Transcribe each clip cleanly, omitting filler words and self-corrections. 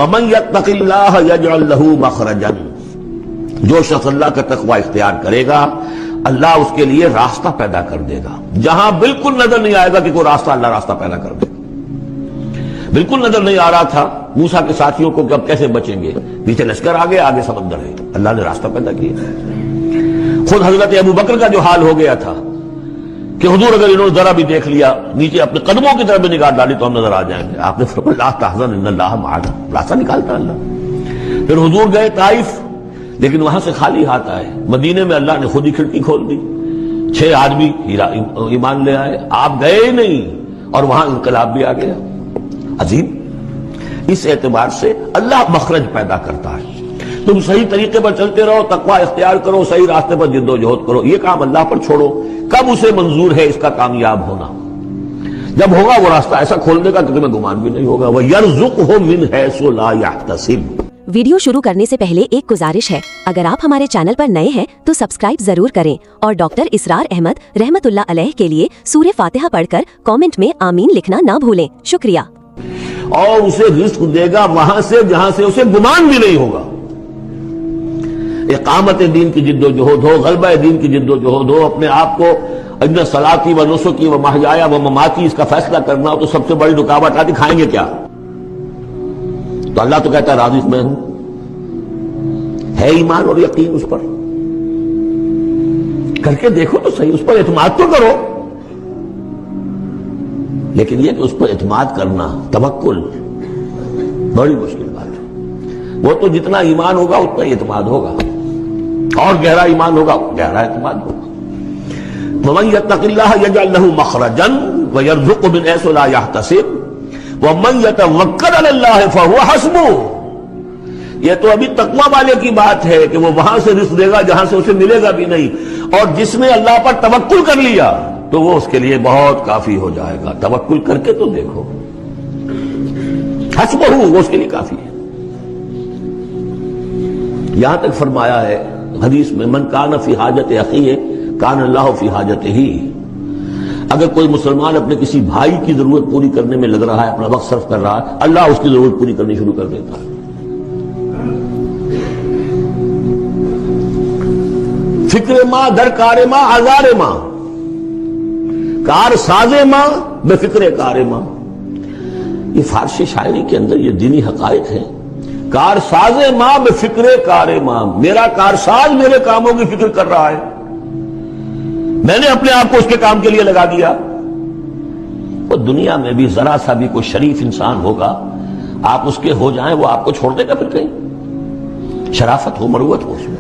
وَمَن يَتَّقِ اللَّهَ يَجْعَل لَّهُ مَخْرَجًا، جو شخص اللہ کا تقوی اختیار کرے گا اللہ اس کے لیے راستہ پیدا کر دے گا، جہاں بالکل نظر نہیں آئے گا کہ کوئی راستہ، اللہ راستہ پیدا کر دے گا۔ بالکل نظر نہیں آ رہا تھا موسیٰ کے ساتھیوں کو کہ اب کیسے بچیں گے، پیچھے لشکر آگے آگے سمندر ہے، اللہ نے راستہ پیدا کیا۔ خود حضرت ابو بکر کا جو حال ہو گیا تھا کہ حضور اگر انہوں نے ذرا بھی دیکھ لیا، نیچے اپنے قدموں کی طرف بھی نگاہ ڈالی تو ہم نظر آ جائیں گے، آپ نے فرمایا لا تحزن ان اللہ معنا، راستہ نکالتا اللہ۔ پھر حضور گئے طائف، لیکن وہاں سے خالی ہاتھ آئے، مدینے میں اللہ نے خود ہی کھڑکی کھول دی، 6 آدمی ایمان لے آئے، آپ گئے ہی نہیں اور وہاں انقلاب بھی آ گیا۔ عظیم، اس اعتبار سے اللہ مخرج پیدا کرتا ہے۔ تم صحیح طریقے پر چلتے رہو، تقوی اختیار کرو، صحیح راستے پر جد و جہد کرو، یہ کام اللہ پر چھوڑو۔ کب اسے منظور ہے اس کا کامیاب ہونا؟ جب ہوگا وہ راستہ ایسا کھول دے گا کہ تمہیں گمان بھی نہیں ہوگا۔ وَيَرْزُقْهُ مِنْ حَيْثُ لَا يَحْتَسِبُ۔ ویڈیو شروع کرنے سے پہلے ایک گزارش ہے، اگر آپ ہمارے چینل پر نئے ہیں تو سبسکرائب ضرور کریں اور ڈاکٹر اسرار احمد رحمت اللہ علیہ کے لیے سورہ فاتحہ پڑھ کر کامنٹ میں آمین لکھنا نہ بھولیں۔ شکریہ۔ اور اسے رزق دے گا وہاں سے جہاں سے اسے گمان بھی نہیں ہوگا۔ اقامت دین کی جد و جہد ہو، غلبہ دین کی جد و جہد ہو، اپنے آپ کو ان صلاتی و نسکی و محیایا و مماتی اس کا فیصلہ کرنا ہو تو سب سے بڑی رکاوٹ آتی کھائیں گے کیا؟ تو اللہ تو کہتا ہے راضی میں ہوں، ہے ایمان اور یقین اس پر، کر کے دیکھو تو صحیح، اس پر اعتماد تو کرو۔ لیکن یہ کہ اس پر اعتماد کرنا، توکل، بڑی مشکل بات ہے۔ وہ تو جتنا ایمان ہوگا اتنا ہی اعتماد ہوگا، اور گہرا ایمان ہوگا گہرا اعتماد ہوگا۔ وَمَن يَتَّقِ اللَّهَ يَجْعَل لَّهُ مَخْرَجًا وَيَرْزُقْهُ مِنْ حَيْثُ لَا يَحْتَسِبُ وَمَن يَتَوَكَّلْ عَلَى اللَّهِ فَهُوَ حَسْبُهُ۔ یہ تو ابھی تقویٰ والے کی بات ہے کہ وہ وہاں سے رزق دے گا جہاں سے اسے ملے گا بھی نہیں، اور جس نے اللہ پر توکل کر لیا تو وہ اس کے لیے بہت کافی ہو جائے گا۔ توکل کر کے تو دیکھو، حسبہ، وہ اس کے لیے کافی ہے۔ یہاں تک فرمایا ہے حدیث میں من کان فی حاجت اخیہ کان اللہ فی حاجتہ، اگر کوئی مسلمان اپنے کسی بھائی کی ضرورت پوری کرنے میں لگ رہا ہے، اپنا وقت صرف کر رہا ہے، اللہ اس کی ضرورت پوری کرنی شروع کر دیتا ہے۔ فکر ماں در کار ماں آزار ماں، کار ساز ماں بے فکر کار ماں، یہ فارسی شاعری کے اندر یہ دینی حقائق ہیں۔ کار ساز ماں بے فکر کار ماں، میرا کار ساز میرے کاموں کی فکر کر رہا ہے، میں نے اپنے آپ کو اس کے کام کے لیے لگا دیا۔ وہ دنیا میں بھی ذرا سا بھی کوئی شریف انسان ہوگا، آپ اس کے ہو جائیں وہ آپ کو چھوڑ دے گا پھر کہیں؟ شرافت ہو، مروت ہو اس میں،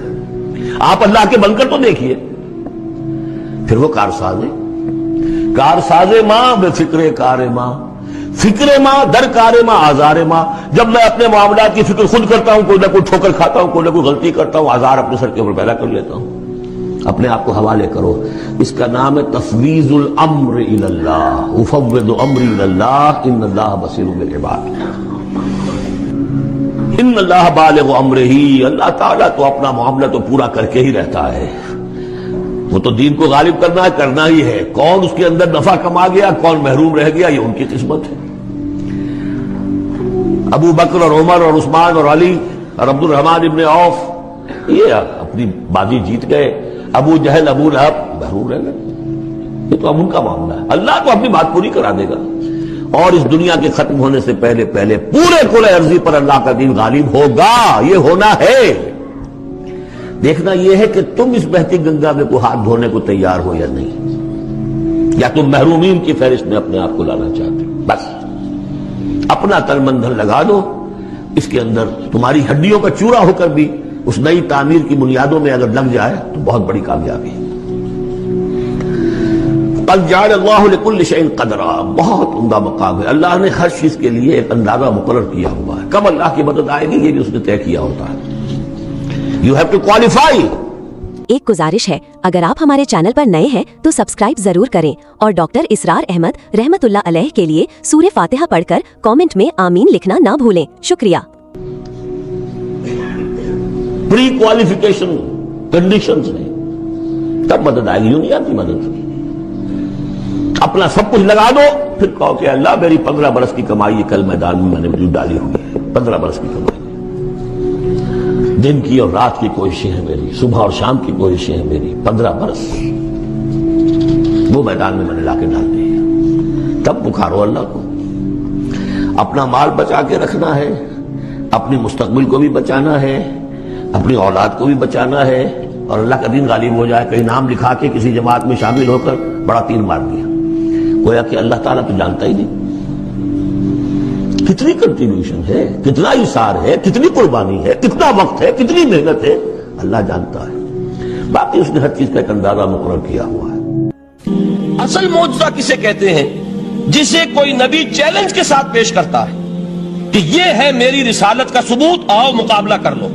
آپ اللہ کے بن کر تو دیکھیے، پھر وہ کارساز ہے۔ کارساز ماں بے فکر کار ماں، فکر ماں در کار ماں آزار ماں، جب میں اپنے معاملات کی فکر خود کرتا ہوں، کوئی نہ کوئی ٹھوکر کھاتا ہوں، کوئی نہ کوئی غلطی کرتا ہوں، آزار اپنے سر کے اوپر پیدا کر لیتا ہوں۔ اپنے آپ کو حوالے کرو، اس کا نام ہے تفویض الامر الی اللہ، افوض امری الی اللہ ان اللہ بصیر بالعباد۔ ان اللہ بالغ امرہ، اللہ تعالیٰ تو اپنا معاملہ تو پورا کر کے ہی رہتا ہے، وہ تو دین کو غالب کرنا ہے، کرنا ہی ہے۔ کون اس کے اندر نفع کما گیا، کون محروم رہ گیا، یہ ان کی قسمت ہے۔ ابو بکر اور عمر اور عثمان اور علی اور عبد الرحمن ابن عوف یہ اپنی بازی جیت گئے، ابو جہل ابو لہب محروم رہ گئے۔ یہ تو اب ان کا معاملہ ہے، اللہ تو اپنی بات پوری کرا دے گا، اور اس دنیا کے ختم ہونے سے پہلے پہلے پورے کل ارضی پر اللہ کا دین غالب ہوگا، یہ ہونا ہے۔ دیکھنا یہ ہے کہ تم اس بہتی گنگا میں کو ہاتھ دھونے کو تیار ہو یا نہیں، یا تم محرومین کی فہرست میں اپنے آپ کو لانا چاہتے ہو۔ بس اپنا تن من دھن لگا دو اس کے اندر، تمہاری ہڈیوں کا چورا ہو کر بھی اس نئی تعمیر کی بنیادوں میں اگر لگ جائے تو بہت بڑی کامیابی ہے۔ قد جعل اللہ لکل شیء قدرا، بہت عمدہ مقام ہے، اللہ نے ہر چیز کے لیے ایک اندازہ مقرر کیا ہوا ہے، کب اللہ کی مدد آئے گی یہ بھی اس نے طے کیا ہوتا ہے۔ You have to qualify۔ ایک گزارش ہے، اگر آپ ہمارے چینل پر نئے ہیں تو سبسکرائب ضرور کریں اور ڈاکٹر اسرار احمد رحمت اللہ علیہ کے لیے سورہ فاتحہ پڑھ کر کامنٹ میں آمین لکھنا نہ بھولیں۔ شکریہ۔ پری کوالیفیکیشن کنڈیشنز ہیں، تب مدد آئے گی، نہیں آتی مدد۔ اپنا سب کچھ لگا دو، پھر کہو کہ اللہ میری 15 برس کی کمائی کل میدان میں میں نے وجود ڈالی ہوئی ہے، 15 برس کی کمائی، دن کی اور رات کی کوششیں ہیں میری، صبح اور شام کی کوششیں ہیں میری، 15 برس وہ میدان میں نے لا کے ڈال دی ہے۔ تب پکارو اللہ کو۔ اپنا مال بچا کے رکھنا ہے، اپنی مستقبل کو بھی بچانا ہے، اپنی اولاد کو بھی بچانا ہے، اور اللہ کا دین غالب ہو جائے، کہیں نام لکھا کے کسی جماعت میں شامل ہو کر بڑا تیر مار دیا، گویا کہ اللہ تعالیٰ تو جانتا ہی نہیں کتنی کنٹریبیوشن ہے، کتنا اثار ہے، کتنی قربانی ہے، کتنا وقت ہے، کتنی محنت ہے، اللہ جانتا ہے۔ باقی اس نے ہر چیز کا ایک اندازہ مقرر کیا ہوا ہے۔ اصل معجزہ کسے کہتے ہیں؟ جسے کوئی نبی چیلنج کے ساتھ پیش کرتا ہے کہ یہ ہے میری رسالت کا ثبوت، آؤ مقابلہ کر لو۔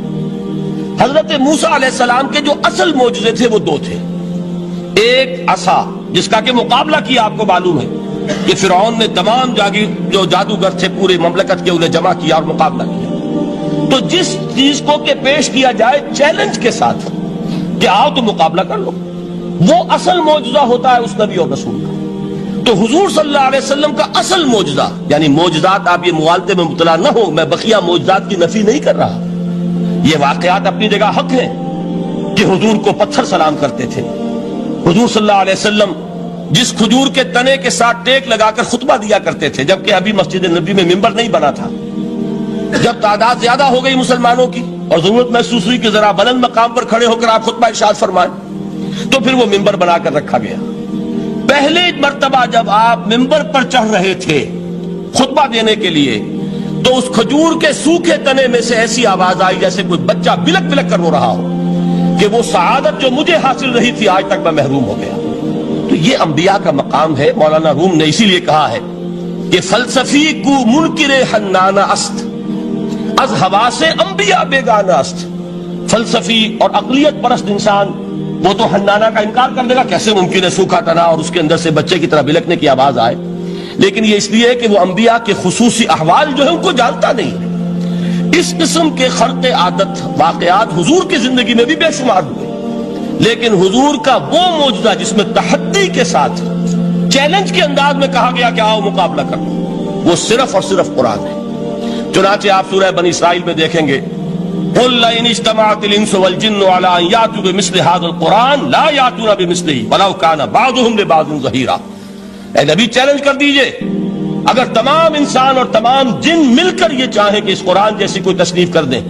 حضرت موسیٰ علیہ السلام کے جو اصل معجزے تھے وہ دو تھے، ایک عصا جس کا کہ مقابلہ کیا، آپ کو معلوم ہے کہ فرعون نے تمام جو جادوگر تھے پورے مملکت کے انہیں جمع کیا اور مقابلہ کیا۔ تو جس چیز کو کہ پیش کیا جائے چیلنج کے ساتھ کہ آؤ تو مقابلہ کر لو، وہ اصل معجزہ ہوتا ہے اس نبی اور رسول کا۔ تو حضور صلی اللہ علیہ وسلم کا اصل معجزہ، یعنی معجزات، آپ یہ موالتے میں مبتلا نہ ہو، میں بقیہ معجزات کی نفی نہیں کر رہا، یہ واقعات اپنی جگہ حق ہیں کہ حضور کو پتھر سلام کرتے تھے۔ حضور صلی اللہ علیہ وسلم جس کھجور کے تنے کے ساتھ ٹیک لگا کر خطبہ دیا کرتے تھے، جبکہ ابھی مسجد نبی میں ممبر نہیں بنا تھا، جب تعداد زیادہ ہو گئی مسلمانوں کی اور ضرورت محسوس ہوئی کہ ذرا بلند مقام پر کھڑے ہو کر آپ خطبہ ارشاد فرمائیں، تو پھر وہ ممبر بنا کر رکھا گیا۔ پہلے مرتبہ جب آپ ممبر پر چڑھ رہے تھے خطبہ دینے کے لیے، تو اس کھجور کے سوکھے تنے میں سے ایسی آواز آئی جیسے کوئی بچہ بلک بلک کر رو رہا ہو کہ وہ سعادت جو مجھے حاصل رہی تھی آج تک میں محروم ہو گیا۔ تو یہ انبیاء کا مقام ہے۔ مولانا روم نے اسی لیے کہا ہے کہ فلسفی کو منکر حنانہ است، از حواس انبیاء بیگانہ است۔ فلسفی اور عقلیت پرست انسان وہ تو حنانہ کا انکار کر دے گا، کیسے ممکن ہے سوکھا تنا اور اس کے اندر سے بچے کی طرح بلکنے کی آواز آئے، لیکن یہ اس لیے کہ وہ انبیاء کے خصوصی احوال جو ہے ان کو جانتا نہیں۔ اس قسم کے خرق عادت واقعات حضور کی زندگی میں بھی بے شمار ہوئے، لیکن حضور کا وہ معجزہ جس میں تحدی کے ساتھ چیلنج کے انداز میں کہا گیا کہ آؤ مقابلہ کر لو، وہ صرف اور صرف قرآن ہے۔ چنانچہ آپ سورہ بنی اسرائیل میں دیکھیں گے، قُلْ لَئِنِ اجْتَمَعَتِ الْإِنسُ وَالْجِنُّ عَلَىٰ أَن يَأْتُوا بِمِثْلِ هَٰذَا الْقُرْآنِ لَا يَأْتُونَ بِمِثْلِهِ وَلَوْ كَانَ بَعْضُهُمْ لِبَعْضٍ ظَهِيرًا۔ اے نبی چیلنج کر دیجئے، اگر تمام انسان اور تمام جن مل کر یہ چاہیں کہ اس قرآن جیسی کوئی تصنیف کر دیں،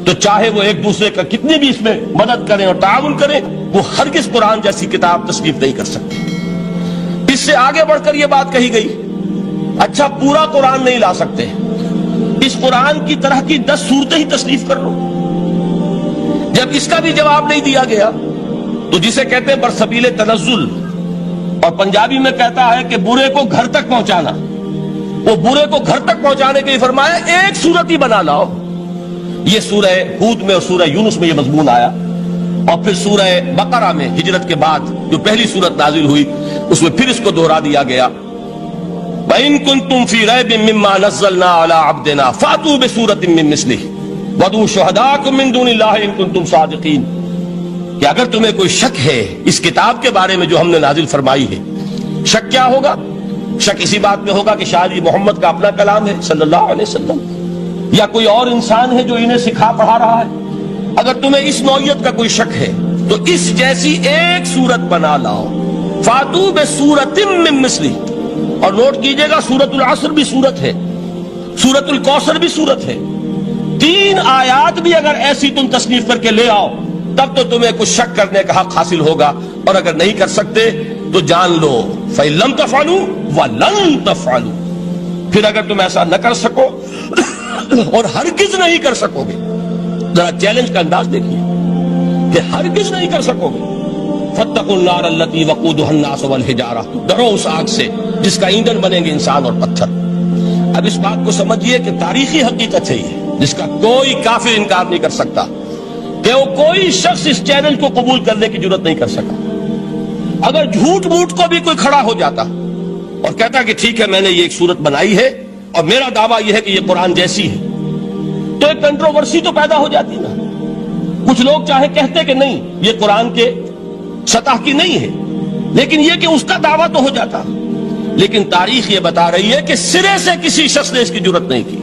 تو چاہے وہ ایک دوسرے کا کتنی بھی اس میں مدد کریں اور تعاون کریں، وہ ہرگز قرآن جیسی کتاب تصنیف نہیں کر سکتے۔ اس سے آگے بڑھ کر یہ بات کہی گئی، اچھا پورا قرآن نہیں لا سکتے، اس قرآن کی طرح کی 10 صورتیں ہی تصنیف کر لو۔ جب اس کا بھی جواب نہیں دیا گیا تو جسے کہتے ہیں برسبیل تنزل، اور پنجابی میں کہتا ہے کہ برے کو گھر تک پہنچانا، وہ برے کو گھر تک پہنچانے کے لیے فرمایا ایک صورت ہی بنا لاؤ۔ یہ سورہ ہود میں اور سورہ یونس میں یہ مضمون آیا، اور پھر سورہ بقرہ میں ہجرت کے بعد جو پہلی سورت نازل ہوئی اس میں پھر اس کو دوہرا دیا گیا، وَإِن كُنتُمْ فِي رَيْبٍ مِّمَّا نَزَّلْنَا عَلَىٰ عَبْدِنَا فَأْتُوا بِسُورَةٍ مِّن مِّثْلِهِ وَادْعُوا شُهَدَاءَكُم مِّن دُونِ اللَّهِ إِن كُنتُمْ صَادِقِينَ۔ کہ اگر تمہیں کوئی شک ہے اس کتاب کے بارے میں جو ہم نے نازل فرمائی ہے، شک کیا ہوگا؟ شک اسی بات میں ہوگا کہ شاید یہ محمد کا اپنا کلام ہے صلی اللہ علیہ وسلم، یا کوئی اور انسان ہے جو انہیں سکھا پڑھا رہا ہے۔ اگر تمہیں اس نوعیت کا کوئی شک ہے تو اس جیسی ایک سورت بنا لاؤ، فَأْتُوا بِسُورَةٍ مِّن مِّثْلِهِ۔ اور نوٹ کیجئے گا سورۃ العصر بھی سورت ہے، سورۃ الکوثر بھی سورت ہے، 3 آیات بھی اگر ایسی تم تصنیف کر کے لے آؤ تب تو تمہیں کچھ شک کرنے کا حق حاصل ہوگا، اور اگر نہیں کر سکتے تو جان لو فَإِن لَّمْ تَفْعَلُوا وَلَن تَفْعَلُوا۔ پھر اگر تم ایسا نہ کر سکو اور ہرگز نہیں کر سکو گے، ذرا چیلنج کا انداز دیکھیے کہ ہرگز نہیں کر سکو گے، فَاتَّقُوا النَّارَ الَّتِي وَقُودُهَا النَّاسُ وَالْحِجَارَةُ، ڈرو اس آگ سے جس کا ایندھن بنیں گے انسان اور پتھر۔ اب اس بات کو سمجھیے کہ تاریخی حقیقت ہے یہ، جس کا کوئی کافر انکار نہیں کر سکتا، کہ وہ کوئی شخص اس چیلنج کو قبول کرنے کی جرات نہیں کر سکا۔ اگر جھوٹ موٹ کو بھی کوئی کھڑا ہو جاتا اور کہتا کہ ٹھیک ہے میں نے یہ ایک صورت بنائی ہے اور میرا دعویٰ یہ ہے کہ یہ قرآن جیسی ہے، تو ایک کنٹروورسی تو پیدا ہو جاتی نا۔ کچھ لوگ چاہے کہتے کہ نہیں یہ قرآن کے سطح کی نہیں ہے، لیکن یہ کہ اس کا دعویٰ تو ہو جاتا۔ لیکن تاریخ یہ بتا رہی ہے کہ سرے سے کسی شخص نے اس کی جرات نہیں کی۔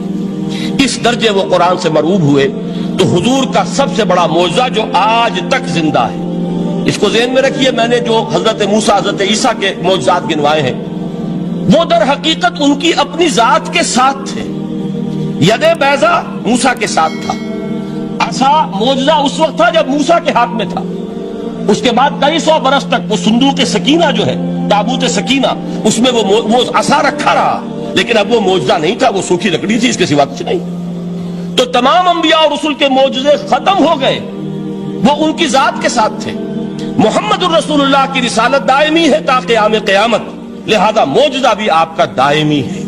اس درجے وہ قرآن سے مرعوب ہوئے تو حضور کا سب سے بڑا معجزہ جو آج تک زندہ ہے، اس کو ذہن میں رکھیے، میں نے جو حضرت موسیٰ حضرت عیسیٰ کے معجزات گنوائے ہیں وہ در حقیقت ان کی اپنی ذات کے ساتھ تھے۔ ید بیضا موسیٰ کے ساتھ تھا، عصا معجزہ اس وقت تھا جب موسیٰ کے ہاتھ میں تھا، اس کے بعد 250 برس تک وہ صندوق سکینہ جو ہے، تابوت سکینہ، اس میں وہ عصا رکھا رہا، لیکن اب وہ معجزہ نہیں تھا، وہ سوکھی لکڑی تھی، اس کے سوا کچھ نہیں۔ تو تمام انبیاء اور رسول کے معجزے ختم ہو گئے، وہ ان کی ذات کے ساتھ تھے۔ محمد الرسول اللہ کی رسالت دائمی ہے تا قیام قیامت، لہذا معجزہ بھی آپ کا دائمی ہے،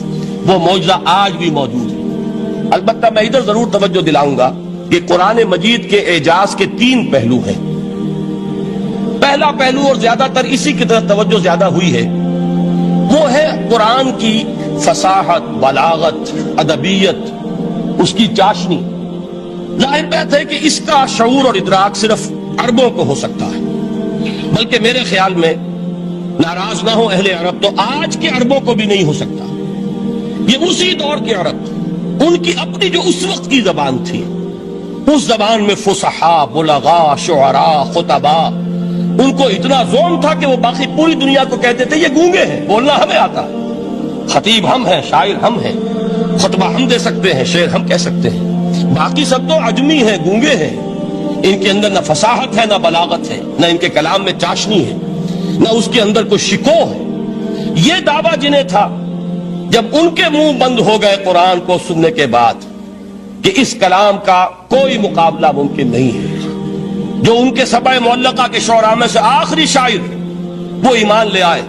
وہ معجزہ آج بھی موجود ہے۔ البتہ میں ادھر ضرور توجہ دلاؤں گا کہ قرآن مجید کے اعجاز کے 3 پہلو ہیں۔ پہلا پہلو، اور زیادہ تر اسی کی طرف توجہ زیادہ ہوئی ہے، وہ ہے قرآن کی فصاحت، بلاغت، ادبیت، اس کی چاشنی۔ ظاہر بات ہے کہ اس کا شعور اور ادراک صرف عربوں کو ہو سکتا ہے، بلکہ میرے خیال میں ناراض نہ ہو اہل عرب تو آج کے عربوں کو بھی نہیں ہو سکتا۔ یہ اسی دور کے عرب، ان کی اپنی جو اس وقت کی زبان تھی، اس زبان میں فصحاء، بلغاء، شعراء، خطباء، ان کو اتنا ذوق تھا کہ وہ باقی پوری دنیا کو کہتے تھے یہ گونگے ہیں، بولنا ہمیں آتا ہے، خطیب ہم ہیں، شاعر ہم ہیں، خطبہ ہم دے سکتے ہیں، شعر ہم کہہ سکتے ہیں، باقی سب تو عجمی ہیں، گونگے ہیں، ان کے اندر نہ فصاحت ہے، نہ بلاغت ہے، نہ ان کے کلام میں چاشنی ہے، نہ اس کے اندر کوئی شکو ہے۔ یہ دعویٰ جنہیں تھا، جب ان کے منہ بند ہو گئے قرآن کو سننے کے بعد کہ اس کلام کا کوئی مقابلہ ممکن نہیں ہے، جو ان کے سبع معلقہ کے شعراء میں سے آخری شاعر وہ ایمان لے آئے،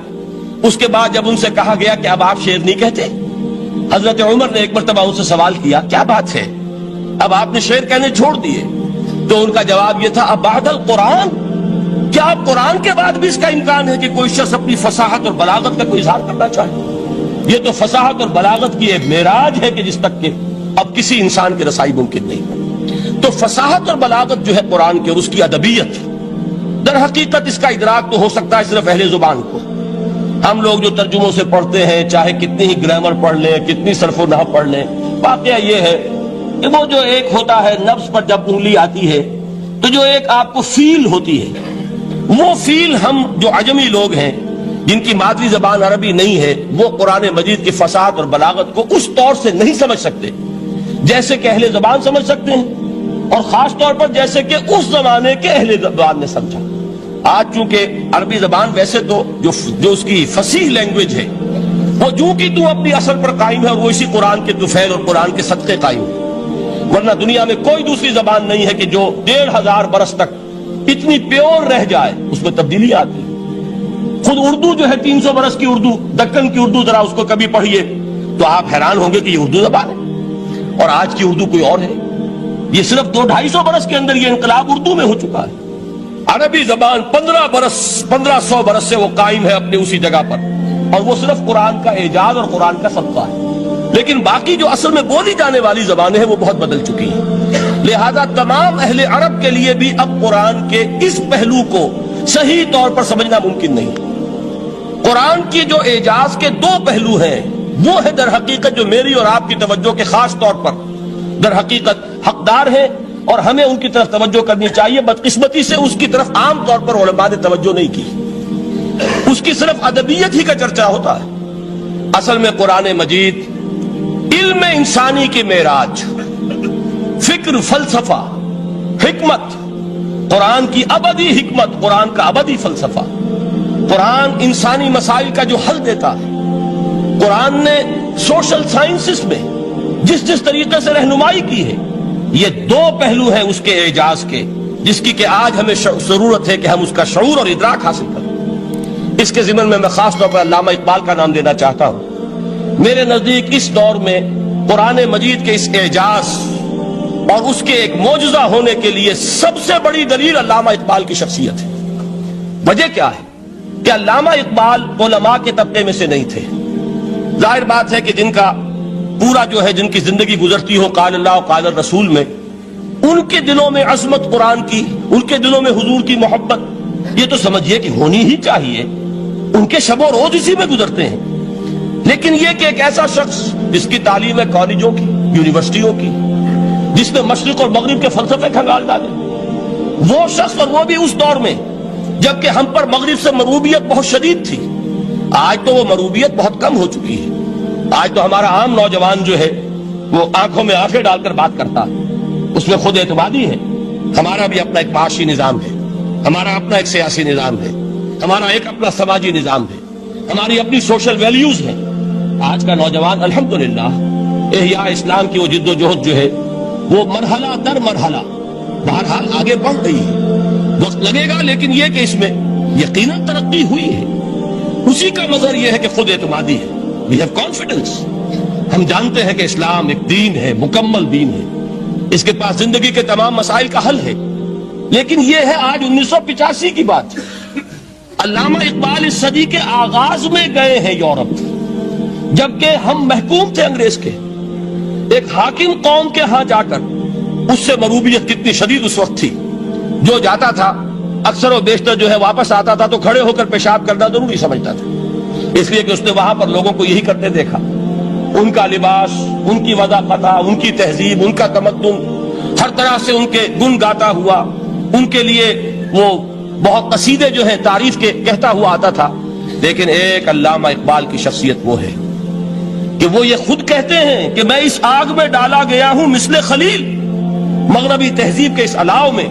اس کے بعد جب ان سے کہا گیا کہ اب آپ شعر نہیں کہتے، حضرت عمر نے ایک مرتبہ ان سے سوال کیا کیا بات ہے، اب آپ نے شعر کہنے چھوڑ دیے؟ تو ان کا جواب یہ تھا، اب بعد القرآن، کیا اب قرآن کے بعد بھی اس کا امکان ہے کہ کوئی شخص اپنی فصاحت اور بلاغت کا کوئی اظہار کرنا چاہے؟ یہ تو فصاحت اور بلاغت کی ایک معراج ہے کہ جس تک کہ اب کسی انسان کی رسائی ممکن نہیں۔ تو فصاحت اور بلاغت جو ہے قرآن کے اور اس کی ادبیت، در حقیقت اس کا ادراک تو ہو سکتا ہے صرف اہل زبان کو۔ ہم لوگ جو ترجموں سے پڑھتے ہیں، چاہے کتنی ہی گرامر پڑھ لیں، کتنی صرف و نحو پڑھ لیں، واقعہ یہ ہے کہ وہ جو ایک ہوتا ہے نفس پر جب انگلی آتی ہے تو جو ایک آپ کو فیل ہوتی ہے، وہ فیل ہم جو عجمی لوگ ہیں جن کی مادری زبان عربی نہیں ہے، وہ قرآن مجید کی فصاحت اور بلاغت کو اس طور سے نہیں سمجھ سکتے جیسے کہ اہل زبان سمجھ سکتے ہیں، اور خاص طور پر جیسے کہ اس زمانے کے اہل زبان نے سمجھا۔ آج چونکہ عربی زبان ویسے تو جو اس کی فصیح لینگویج ہے وہ جو کی تو اپنی اصل پر قائم ہے، اور وہ اسی قرآن کے طفیل اور قرآن کے صدقے قائم ہے، ورنہ دنیا میں کوئی دوسری زبان نہیں ہے کہ جو 1500 برس تک اتنی پیور رہ جائے، اس میں تبدیلی آتی ہے۔ خود اردو جو ہے 300 برس کی اردو، دکن کی اردو، ذرا اس کو کبھی پڑھیے تو آپ حیران ہوں گے کہ یہ اردو زبان ہے اور آج کی اردو کوئی اور ہے۔ یہ صرف 200-250 برس کے اندر یہ انقلاب اردو میں ہو چکا ہے۔ عربی زبان 1500 برس سے وہ قائم ہے اپنے اسی جگہ پر، اور وہ صرف قرآن کا اعجاز اور قرآن کا صدقہ ہے، لیکن باقی جو اصل میں بولی جانے والی زبانیں ہیں وہ بہت بدل چکی ہیں۔ لہذا تمام اہل عرب کے لیے بھی اب قرآن کے اس پہلو کو صحیح طور پر سمجھنا ممکن نہیں۔ قرآن کی جو اعجاز کے 2 پہلو ہیں وہ ہے در حقیقت جو میری اور آپ کی توجہ کے خاص طور پر در حقیقت حقدار ہیں، اور ہمیں ان کی طرف توجہ کرنی چاہیے۔ بدقسمتی سے اس کی طرف عام طور پر علماء نے توجہ نہیں کی، اس کی صرف ادبیت ہی کا چرچا ہوتا ہے۔ اصل میں قرآن مجید علم انسانی کی معراج، فکر، فلسفہ، حکمت، قرآن کی ابدی حکمت، قرآن کا ابدی فلسفہ، قرآن انسانی مسائل کا جو حل دیتا ہے، قرآن نے سوشل سائنسز میں جس طریقے سے رہنمائی کی ہے، یہ 2 پہلو ہیں اس کے اعجاز کے، جس کی کہ آج ہمیں ضرورت ہے کہ ہم اس کا شعور اور ادراک حاصل کریں۔ اس کے ضمن میں ساس طور پر علامہ اقبال کا نام لینا چاہتا ہوں۔ میرے نزدیک اس دور میں قرآن مجید کے اس اعجاز اور اس کے ایک معجزہ ہونے کے لیے سب سے بڑی دلیل علامہ اقبال کی شخصیت ہے۔ وجہ کیا ہے کہ علامہ اقبال علماء کے طبقے میں سے نہیں تھے۔ ظاہر بات ہے کہ جن کا پورا جو ہے، جن کی زندگی گزرتی ہو قال اللہ قال الرسول میں، ان کے دلوں میں عظمت قرآن کی، ان کے دلوں میں حضور کی محبت، یہ تو سمجھیے کہ ہونی ہی چاہیے، ان کے شب و روز اسی میں گزرتے ہیں۔ لیکن یہ کہ ایک ایسا شخص جس کی تعلیم ہے کالجوں کی، یونیورسٹیوں کی، جس میں مشرق اور مغرب کے فلسفے کھنگال ڈالے. وہ شخص، اور وہ بھی اس دور میں جبکہ ہم پر مغرب سے مروبیت بہت شدید تھی. آج تو وہ مروبیت بہت کم ہو چکی ہے. آج تو ہمارا عام نوجوان جو ہے وہ آنکھوں میں آنکھیں ڈال کر بات کرتا ہے، اس میں خود اعتمادی ہے. ہمارا بھی اپنا ایک معاشی نظام ہے، ہمارا اپنا ایک سیاسی نظام ہے، ہمارا ایک اپنا سماجی نظام ہے، ہماری اپنی سوشل ویلیوز ہیں. آج کا نوجوان الحمدللہ احیاء اسلام کی وہ جد و جہد جو ہے وہ مرحلہ در مرحلہ بہرحال آگے بڑھ رہی ہے. وقت لگے گا، لیکن یہ کہ اس میں یقیناً ترقی ہوئی ہے. اسی کا مظہر یہ ہے کہ خود اعتمادی ہے. We have confidence. ہم جانتے ہیں کہ اسلام ایک دین ہے، مکمل دین ہے، اس کے پاس زندگی کے تمام مسائل کا حل ہے. لیکن یہ ہے آج 1985 کی بات. علامہ اقبال اس صدی کے آغاز میں گئے ہیں یورپ، جبکہ ہم محکوم تھے انگریز کے. ایک حاکم قوم کے ہاں جا کر، اس سے مروبیت کتنی شدید اس وقت تھی. جو جاتا تھا اکثر و بیشتر جو ہے واپس آتا تھا تو کھڑے ہو کر پیشاب کرنا ضروری سمجھتا تھا، اس لیے کہ اس نے وہاں پر لوگوں کو یہی کرتے دیکھا. ان کا لباس، ان کی وضاحت، ان کی تہذیب، ان کا تمدن، ہر طرح سے ان کے گن گاتا ہوا، ان کے لیے وہ بہت قصیدے جو ہیں تعریف کے کہتا ہوا آتا تھا. لیکن ایک علامہ اقبال کی شخصیت وہ ہے کہ وہ یہ خود کہتے ہیں کہ میں اس آگ میں ڈالا گیا ہوں مثل خلیل. مغربی تہذیب کے اس الاؤ میں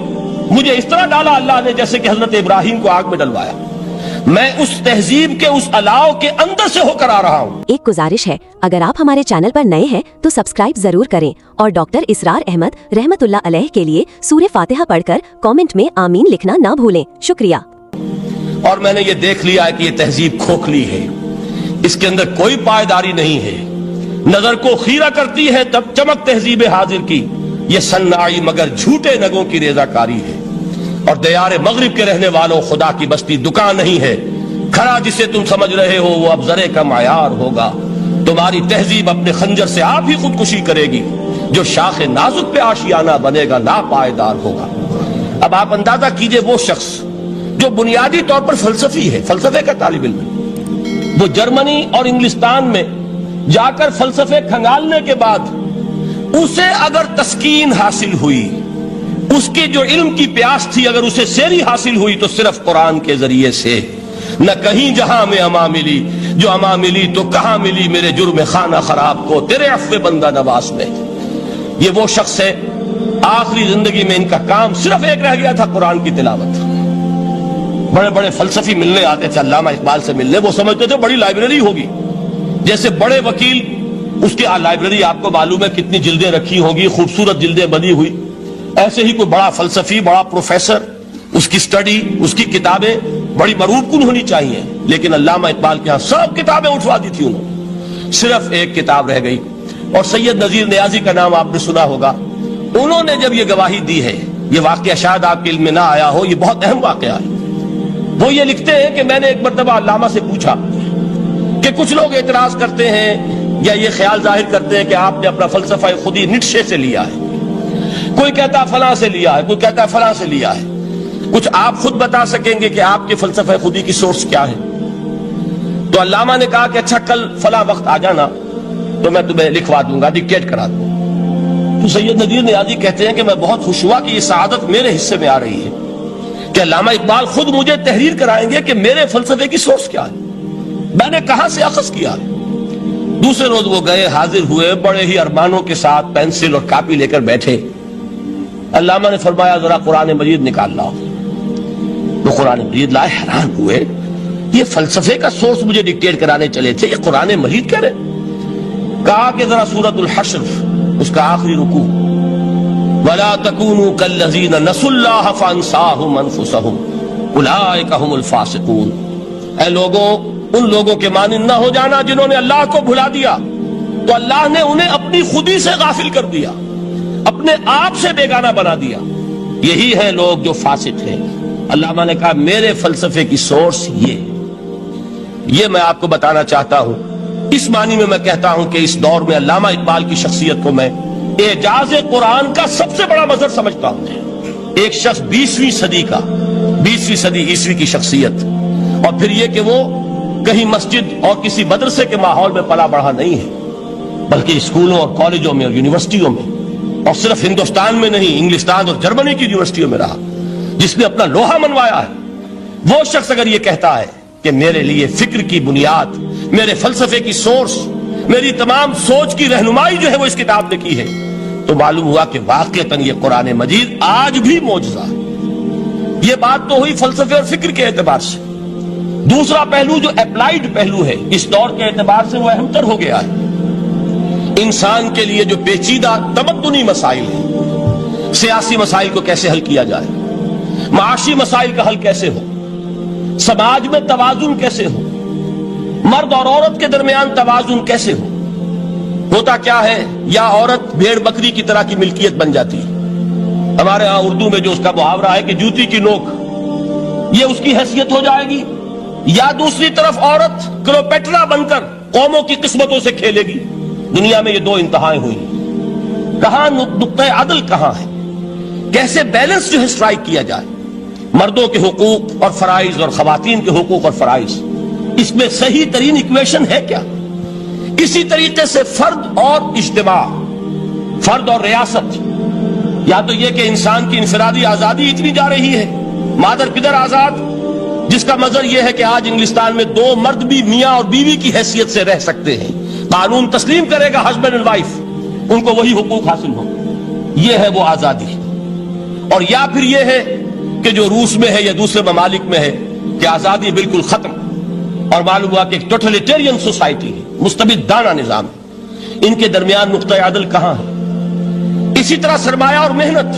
مجھے اس طرح ڈالا اللہ نے جیسے کہ حضرت ابراہیم کو آگ میں ڈلوایا. میں اس تہذیب کے اس الاؤ کے اندر سے ہو کر آ رہا ہوں. ایک گزارش ہے، اگر آپ ہمارے چینل پر نئے ہیں تو سبسکرائب ضرور کریں اور ڈاکٹر اسرار احمد رحمت اللہ علیہ کے لیے سورہ فاتحہ پڑھ کر کامنٹ میں آمین لکھنا نہ بھولیں. شکریہ. اور میں نے یہ دیکھ لیا ہے کہ یہ تہذیب کھوکھلی ہے، اس کے اندر کوئی پائیداری نہیں ہے. نظر کو خیرہ کرتی ہے تب چمک تہذیب حاضر کی، یہ سنائی مگر جھوٹے نگوں کی ریزہ کاری ہے. اور دیار مغرب کے رہنے والوں، خدا کی بستی دکان نہیں ہے. کھڑا جسے تم سمجھ رہے ہو وہ اب ذرے کا معیار ہوگا. تمہاری تہذیب اپنے خنجر سے آپ ہی خودکشی کرے گی. جو شاخ نازک پہ آشیانہ بنے گا ناپائیدار ہوگا. اب آپ اندازہ کیجئے وہ شخص جو بنیادی طور پر فلسفی ہے، فلسفے کا طالب علم، وہ جرمنی اور انگلستان میں جا کر فلسفے کھنگالنے کے بعد اسے اگر تسکین حاصل ہوئی، اس کی جو علم کی پیاس تھی اگر اسے سیری حاصل ہوئی تو صرف قرآن کے ذریعے سے. نہ کہیں جہاں میں اما ملی، جو اما ملی تو کہاں ملی میرے جرم خانہ خراب کو تیرے عفو بندہ نواز میں. یہ وہ شخص ہے آخری زندگی میں ان کا کام صرف ایک رہ گیا تھا، قرآن کی تلاوت. بڑے بڑے فلسفی ملنے آتے تھے علامہ اقبال سے ملنے، وہ سمجھتے تھے بڑی لائبریری ہوگی. جیسے بڑے وکیل، اس کی لائبریری آپ کو معلوم ہے کتنی جلدیں رکھی ہوگی، خوبصورت جلدیں بنی ہوئی، ایسے ہی کوئی بڑا فلسفی، بڑا پروفیسر، اس کی سٹڈی، اس کی کتابیں بڑی مروب کن ہونی چاہیے. لیکن علامہ اقبال کے ہاں سب کتابیں اٹھوا دی تھی انہوں نے، صرف ایک کتاب رہ گئی. اور سید نذیر نیازی کا نام آپ نے سنا ہوگا. انہوں نے جب یہ گواہی دی ہے، یہ واقعہ شاید آپ کے علم میں نہ آیا ہو، یہ بہت اہم واقعہ ہے. وہ یہ لکھتے ہیں کہ میں نے ایک مرتبہ علامہ سے پوچھا کہ کچھ لوگ اعتراض کرتے ہیں یا یہ خیال ظاہر کرتے ہیں کہ آپ نے اپنا فلسفہ خودی نیٹشے سے لیا ہے، کوئی کہتا فلاں سے لیا ہے، کوئی کہتا فلاں سے لیا ہے. کچھ آپ خود بتا سکیں گے کہ آپ کے فلسفہ خودی کی سورس کیا ہے؟ تو علامہ نے کہا کہ اچھا کل فلاں وقت آ جانا تو میں تمہیں لکھوا دوں گا، ڈکٹیٹ کرا دوں. تو سید نذیر نیازی کہتے ہیں کہ میں بہت خوش ہوا کہ یہ سعادت میرے حصے میں آ رہی ہے کہ علامہ اقبال خود مجھے تحریر کرائیں گے کہ میرے فلسفے کی سورس کیا ہے، میں نے کہاں سے اخذ کیا ہے. دوسرے روز وہ گئے، حاضر ہوئے، بڑے ہی ارمانوں کے ساتھ پینسل اور کاپی لے کر بیٹھے. علامہ نے فرمایا ذرا قرآن مجید نکال لاؤ. وہ قرآن مجید لائے، حیران ہوئے، یہ فلسفے کا سورس مجھے ڈکٹیٹ کرانے چلے تھے، یہ قرآن مجید کہہ رہے. کہا کہ ذرا سورۃ الحشر اس کا آخری رکوع، وَلَا تَكُونُوا كَالَّذِينَ نَسُوا اللَّهَ فَأَنسَاهُمْ أَنفُسَهُمْ أُولَٰئِكَ هُمُ الْفَاسِقُونَ. اے لوگوں، ان لوگوں کے مانند نہ ہو جانا جنہوں نے اللہ کو بھلا دیا تو اللہ نے انہیں اپنی خودی سے غافل کر دیا، اپنے آپ سے بیگانہ بنا دیا. یہی ہے لوگ جو فاسق ہیں. علامہ نے کہا میرے فلسفے کی سورس یہ میں آپ کو بتانا چاہتا ہوں. اس معنی میں کہتا ہوں کہ اس دور میں علامہ اقبال کی شخصیت کو میں اعجاز قرآن کا سب سے بڑا مظہر سمجھتا ہوں. ایک شخص 20ویں صدی عیسوی کی شخصیت، اور پھر یہ کہ وہ کہیں مسجد اور کسی مدرسے کے ماحول میں پلا بڑھا نہیں ہے، بلکہ اسکولوں اور کالجوں میں اور یونیورسٹیوں میں، اور صرف ہندوستان میں نہیں، انگلستان اور جرمنی کی یونیورسٹیوں میں رہا، جس نے اپنا لوہا منوایا ہے، وہ شخص اگر یہ کہتا ہے کہ میرے لیے فکر کی بنیاد، میرے فلسفے کی سورس، میری تمام سوچ کی رہنمائی جو ہے وہ اس کتاب نے کی ہے، تو معلوم ہوا کہ واقعتاً یہ قرآن مجید آج بھی معجزہ ہے۔ یہ بات تو ہوئی فلسفے اور فکر کے اعتبار سے۔ دوسرا پہلو جو اپلائیڈ پہلو ہے، اس دور کے اعتبار سے وہ اہم تر ہو گیا ہے۔ انسان کے لیے جو پیچیدہ تمدنی مسائل ہیں، سیاسی مسائل کو کیسے حل کیا جائے، معاشی مسائل کا حل کیسے ہو، سماج میں توازن کیسے ہو، مرد اور عورت کے درمیان توازن کیسے ہو، ہوتا کیا ہے، یا عورت بھیڑ بکری کی طرح کی ملکیت بن جاتی ہے۔ ہمارے ہاں اردو میں جو اس کا محاورہ ہے کہ جوتی کی نوک، یہ اس کی حیثیت ہو جائے گی، یا دوسری طرف عورت کلوپیٹرا بن کر قوموں کی قسمتوں سے کھیلے گی۔ دنیا میں یہ دو انتہائیں ہوئی، کہاں نقطہ عدل کہاں ہے، کیسے بیلنس جو ہے اسٹرائک کیا جائے، مردوں کے حقوق اور فرائض اور خواتین کے حقوق اور فرائض، اس میں صحیح ترین ایکویشن ہے کیا؟ اسی طریقے سے فرد اور اجتماع، فرد اور ریاست، یا تو یہ کہ انسان کی انفرادی آزادی اتنی جا رہی ہے، مادر پدر آزاد، جس کا مظہر یہ ہے کہ آج انگلستان میں دو مرد بھی میاں اور بیوی کی حیثیت سے رہ سکتے ہیں، قانون تسلیم کرے گا ہسبینڈ اینڈ وائف، ان کو وہی حقوق حاصل ہوں، یہ ہے وہ آزادی۔ اور یا پھر یہ ہے کہ جو روس میں ہے یا دوسرے ممالک میں ہے کہ آزادی بالکل ختم، اور معلوم ہوا کہ ایک ٹوٹلیٹیرین سوسائٹی ہے، مستبدانہ نظام ہے۔ ان کے درمیان نقطہ عدل کہاں ہے؟ اسی طرح سرمایہ اور محنت،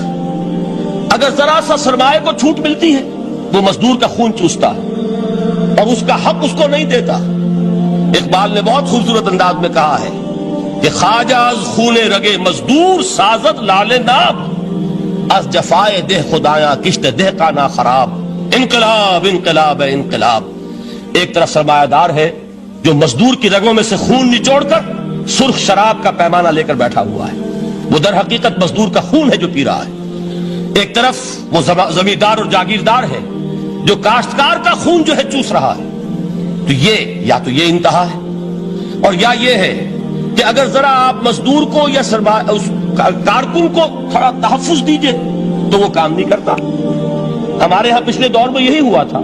اگر ذرا سا سرمایہ کو چھوٹ ملتی ہے وہ مزدور کا خون چوستا ہے اور اس کا حق اس کو نہیں دیتا۔ اقبال نے بہت خوبصورت انداز میں کہا ہے کہ خواجہ از خون رگے مزدور سازد لال ناب، از جفائے دہ خدایاں کشت دہ کا نا خراب۔ انقلاب انقلاب انقلاب، ایک طرف سرمایہ دار ہے جو مزدور کی رگوں میں سے خون نچوڑ کر سرخ شراب کا پیمانہ لے کر بیٹھا ہوا ہے، وہ در حقیقت مزدور کا خون ہے جو پی رہا ہے۔ ایک طرف وہ زمیندار اور جاگیردار ہے جو کاشتکار کا خون جو ہے چوس رہا ہے۔ تو یہ یا تو یہ انتہا ہے، اور یا یہ ہے کہ اگر ذرا آپ مزدور کو یا اس کارکن کو تھوڑا تحفظ دیجئے تو وہ کام نہیں کرتا۔ ہمارے ہاں پچھلے دور میں یہی ہوا تھا۔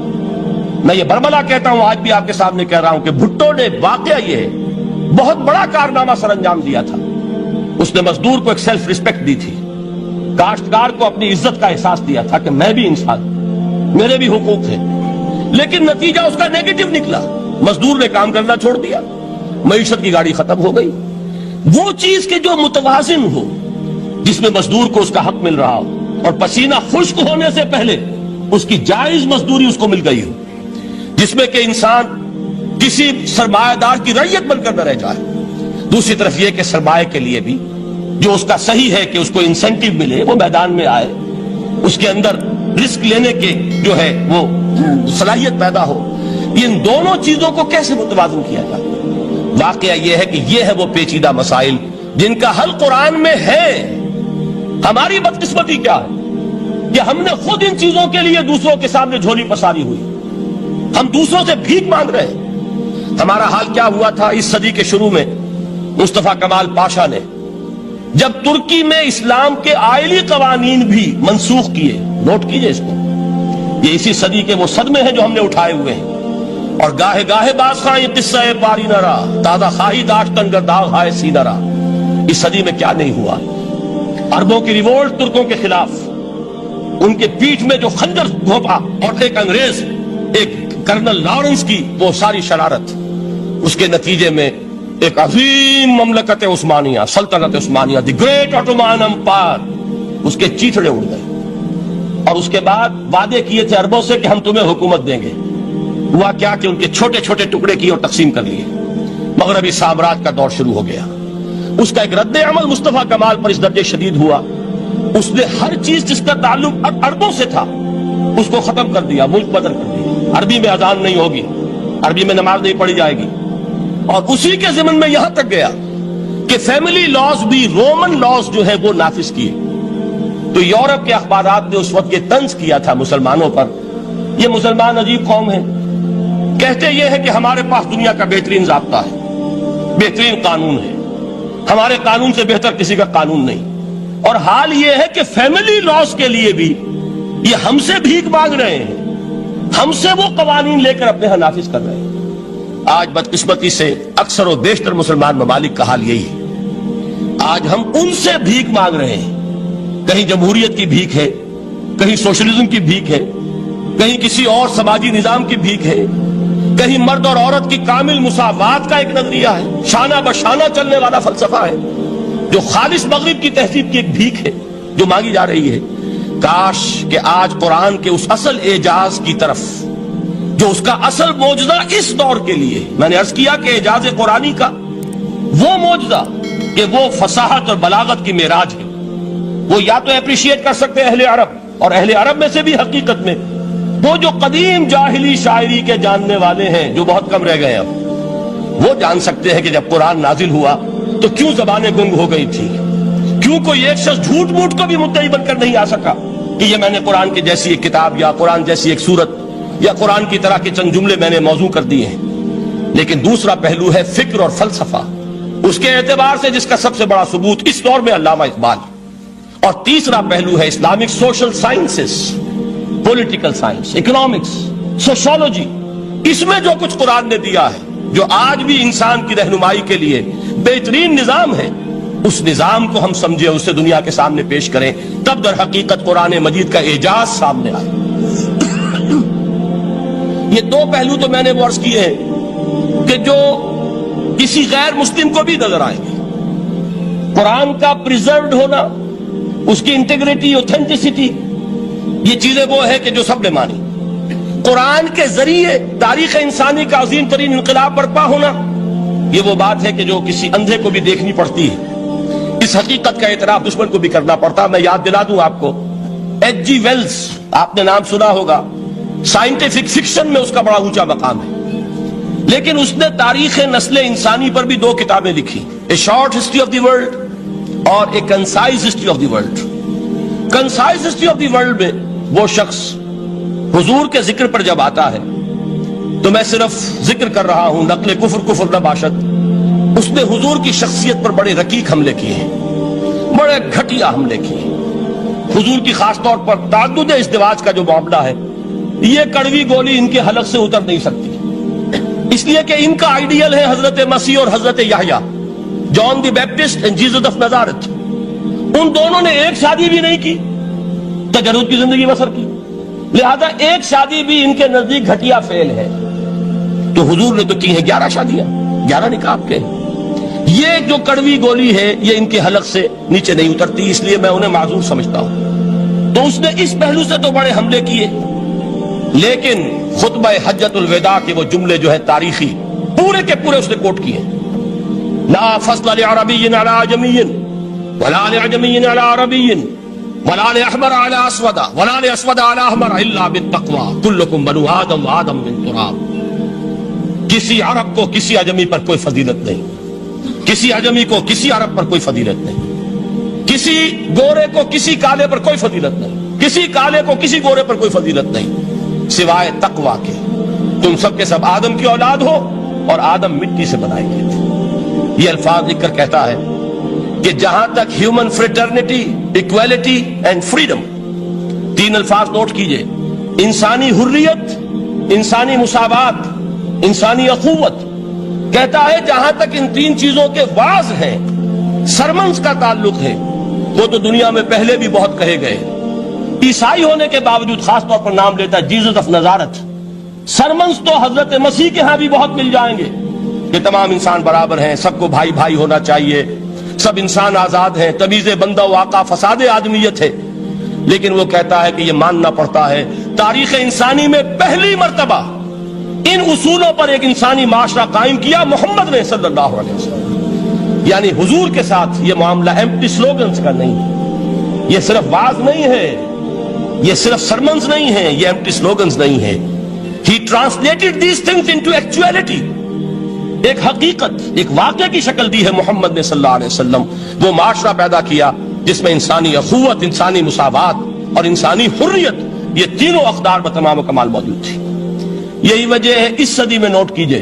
میں یہ برملا کہتا ہوں، آج بھی آپ کے سامنے کہہ رہا ہوں کہ بھٹو نے واقعہ یہ ہے بہت بڑا کارنامہ سر انجام دیا تھا۔ اس نے مزدور کو ایک سیلف ریسپیکٹ دی تھی، کاشتکار کو اپنی عزت کا احساس دیا تھا کہ میں بھی انسان، میرے بھی حقوق ہیں، لیکن نتیجہ اس کا نیگیٹو نکلا۔ مزدور نے کام کرنا چھوڑ دیا، معیشت کی گاڑی ختم ہو گئی۔ وہ چیز کہ جو متوازن ہو، جس میں مزدور کو اس کا حق مل رہا ہو اور پسینہ خشک ہونے سے پہلے اس کی جائز مزدوری اس کو مل گئی ہو، جس میں کہ انسان کسی سرمایہ دار کی رعیت بن کر نہ رہ جائے۔ دوسری طرف یہ کہ سرمایہ کے لیے بھی جو اس کا صحیح ہے کہ اس کو انسینٹیو ملے، وہ میدان میں آئے، اس کے اندر رسک لینے کے جو ہے وہ صلاحیت پیدا ہو۔ ان دونوں چیزوں کو کیسے متوازن کیا جائے؟ واقعہ یہ ہے کہ یہ ہے وہ پیچیدہ مسائل جن کا حل قرآن میں ہے۔ ہماری بدقسمتی کیا ہے کہ ہم نے خود ان چیزوں کے لیے دوسروں کے سامنے جھولی پساری ہوئی، ہم دوسروں سے بھیک مانگ رہے ہیں۔ ہمارا حال کیا ہوا تھا اس صدی کے شروع میں؟ مصطفیٰ کمال پاشا نے جب ترکی میں اسلام کے آئلی قوانین بھی منسوخ کیے، نوٹ کیجئے اس کو، یہ اسی صدی کے وہ صدمے ہیں جو ہم نے اٹھائے ہوئے ہیں۔ اور گاہے گاہے باز خواہ یہ قصہ پاری نہ رہا، تازہ خواہی داشتن گرداغ ہائے سی نہ رہا۔ اس صدی میں کیا نہیں ہوا؟ عربوں کی ریوولٹ ترکوں کے خلاف، ان کے پیٹھ میں جو خنجر گھونپا، اور ایک انگریز، ایک کرنل لارنس کی وہ ساری شرارت، اس کے نتیجے میں ایک عظیم مملکت عثمانیہ، سلطنت عثمانیہ، دی گریٹ آٹومان امپائر، اس کے چیتڑے اڑ گئے۔ اور اس کے بعد وعدے کیے تھے عربوں سے کہ ہم تمہیں حکومت دیں گے۔ ہوا کیا کہ ان کے چھوٹے چھوٹے ٹکڑے کیے اور تقسیم کر لیے۔ مغربی سامراج کا دور شروع ہو گیا۔ اس کا ایک رد عمل مصطفیٰ کمال پر اس درجے شدید ہوا، اس نے ہر چیز جس کا تعلق عربوں سے تھا اس کو ختم کر دیا، ملک بدل کر دیا۔ عربی میں اذان نہیں ہوگی، عربی میں نماز نہیں پڑھی جائے گی، اور اسی کے ضمن میں یہاں تک گیا کہ فیملی لاز بھی رومن لاز جو ہے وہ نافذ کیے۔ تو یورپ کے اخبارات نے اس وقت یہ طنز کیا تھا مسلمانوں پر، یہ مسلمان عجیب قوم ہے، کہتے یہ ہے کہ ہمارے پاس دنیا کا بہترین ضابطہ ہے، بہترین قانون ہے، ہمارے قانون سے بہتر کسی کا قانون نہیں، اور حال یہ ہے کہ فیملی لاز کے لیے بھی یہ ہم سے بھیک مانگ رہے ہیں، ہم سے وہ قوانین لے کر اپنے ہاں نافذ کر رہے ہیں۔ آج بدقسمتی سے اکثر و بیشتر مسلمان ممالک کا حال یہی ہے، آج ہم ان سے بھیک مانگ رہے ہیں، کہیں جمہوریت کی بھیک ہے، کہیں سوشلزم کی بھیک ہے، کہیں کسی اور سماجی نظام کی بھیک ہے، کہیں مرد اور عورت کی کامل مساوات کا ایک نظریہ ہے، شانہ بشانہ چلنے والا فلسفہ ہے، جو خالص مغرب کی تہذیب کی ایک بھیک ہے جو مانگی جا رہی ہے۔ کاش کہ آج قرآن کے اس اصل اعجاز کی طرف، جو اس کا اصل معجزہ اس دور کے لیے، میں نے عرض کیا کہ اعجاز قرآنی کا وہ معجزہ کہ وہ فصاحت اور بلاغت کی معراج ہے، وہ یا تو اپریشیٹ کر سکتے اہل عرب، اور اہل عرب میں سے بھی حقیقت میں وہ جو قدیم جاہلی شاعری کے جاننے والے ہیں جو بہت کم رہ گئے اب، وہ جان سکتے ہیں کہ جب قرآن نازل ہوا تو کیوں زبانیں گنگ ہو گئی تھی، کیوں کوئی ایک شخص جھوٹ موٹ کو بھی مدعی بن کر نہیں آ سکا کہ یہ میں نے قرآن کی جیسی ایک کتاب یا قرآن جیسی ایک سورت یا قرآن کی طرح کے چند جملے میں نے موضوع کر دیے ہیں۔ لیکن دوسرا پہلو ہے فکر اور فلسفہ، اس کے اعتبار سے جس کا سب سے بڑا ثبوت اس دور میں علامہ اقبال، اور تیسرا پہلو ہے Islamic social sciences, political science, economics, sociology. اس میں جو کچھ قرآن نے دیا ہے، جو آج بھی انسان کی رہنمائی کے لیے بہترین نظام ہے، اس نظام کو ہم سمجھے، اسے دنیا کے سامنے پیش کریں، تب در حقیقت قرآن مجید کا اعجاز سامنے آئے۔ یہ دو پہلو تو میں نے وہ عرض کیے ہیں کہ جو کسی غیر مسلم کو بھی نظر آئیں گے۔ قرآن کا پریزروڈ ہونا، اس کی انٹیگریٹی، اوتھینٹسٹی، یہ چیزیں وہ ہے کہ جو سب نے مانی۔ قرآن کے ذریعے تاریخ انسانی کا عظیم ترین انقلاب برپا ہونا، یہ وہ بات ہے کہ جو کسی اندھے کو بھی دیکھنی پڑتی ہے۔ اس حقیقت کا اعتراف دشمن کو بھی کرنا پڑتا۔ میں یاد دلا دوں آپ کو، ایچ جی ویلز، آپ نے نام سنا ہوگا، سائنٹیفک فکشن میں اس کا بڑا اونچا مقام ہے، لیکن اس نے تاریخ نسل انسانی پر بھی دو کتابیں لکھی، a short history of the world اور a concise history of the world. Concise history of the world میں وہ شخص حضور کے ذکر پر جب آتا ہے تو میں صرف ذکر کر رہا ہوں، نقل کفر نہ باشد، اس نے حضور کی شخصیت پر بڑے رقیق حملے کیے ہیں، بڑے گھٹیا حملے کیے ہیں۔ حضور کی خاص طور پر تعدد ازدواج کا جو معاملہ ہے، یہ کڑوی گولی ان کے حلق سے اتر نہیں سکتی، اس لیے کہ ان کا آئیڈیل ہے حضرت مسیح اور حضرت یحییٰ، جان دی بیپٹسٹ اینڈ جیسس آف نازارتھ۔ ان دونوں نے ایک شادی بھی نہیں کی، تجرد کی زندگی بسر کی، لہذا ایک شادی بھی ان کے نزدیک گھٹیا فعل ہے۔ تو حضور نے تو کی ہیں 11 شادیاں، 11 نکاح کے۔ یہ جو کڑوی گولی ہے یہ ان کے حلق سے نیچے نہیں اترتی، اس لیے میں انہیں معذور سمجھتا ہوں۔ تو اس نے اس پہلو سے تو بڑے حملے کیے، لیکن خطبہ حجۃ الوداع کے وہ جملے جو ہے تاریخی، پورے کے پورے اس نے کوٹ کیے، لا فضل لعربی علی عجمی ولا لعجمی علی عربی ولا لأحمر على اسود ولا لأسود على احمر الا بالتقوى كلكم بنو آدم وآدم من تراب۔ کسی عرب کو کسی عجمی پر کوئی فضیلت نہیں، کسی عجمی کو کسی عرب پر کوئی فضیلت نہیں، کسی گورے کو کسی کالے پر کوئی فضیلت نہیں، کسی کالے کو کسی گورے پر کوئی فضیلت نہیں سوائے تقوی کے۔ تم سب کے سب آدم کی اولاد ہو اور آدم مٹی سے بنائے گئے تھے۔ یہ الفاظ لکھ کر کہتا ہے کہ جہاں تک human fraternity, equality and freedom, 3 الفاظ نوٹ کیجئے، انسانی حریت، انسانی مساوات، انسانی اخوت، کہتا ہے جہاں تک ان 3 چیزوں کے واز ہیں، سرمنز کا تعلق ہے، وہ تو دنیا میں پہلے بھی بہت کہے گئے۔ عیسائی ہونے کے باوجود خاص طور پر نام لیتا ہے جیسس آف نازارتھ۔ سرمنز تو حضرت مسیح کے ہاں بھی بہت مل جائیں گے کہ تمام انسان برابر ہیں، سب کو بھائی بھائی ہونا چاہیے، سب انسان آزاد ہیں، تمیز بندہ و آقا فساد آدمیت ہے۔ لیکن وہ کہتا ہے کہ یہ ماننا پڑتا ہے تاریخ انسانی میں پہلی مرتبہ ان اصولوں پر ایک انسانی معاشرہ قائم کیا محمد نے صلی اللہ علیہ وسلم۔ یعنی حضور کے ساتھ یہ معاملہ ایمپٹی سلوگنز کا نہیں ہے، یہ صرف واز نہیں ہے، یہ صرف سرمنز نہیں ہے، یہ ایمپٹی سلوگنز نہیں ہے۔ He translated these things into actuality۔ ایک حقیقت، ایک واقعہ کی شکل دی ہے محمد نے صلی اللہ علیہ وسلم۔ وہ معاشرہ پیدا کیا جس میں انسانی اخوت، انسانی مساوات اور انسانی حریت، یہ تینوں اقدار میں تمام و کمال موجود تھی۔ یہی وجہ ہے اس صدی میں نوٹ کیجئے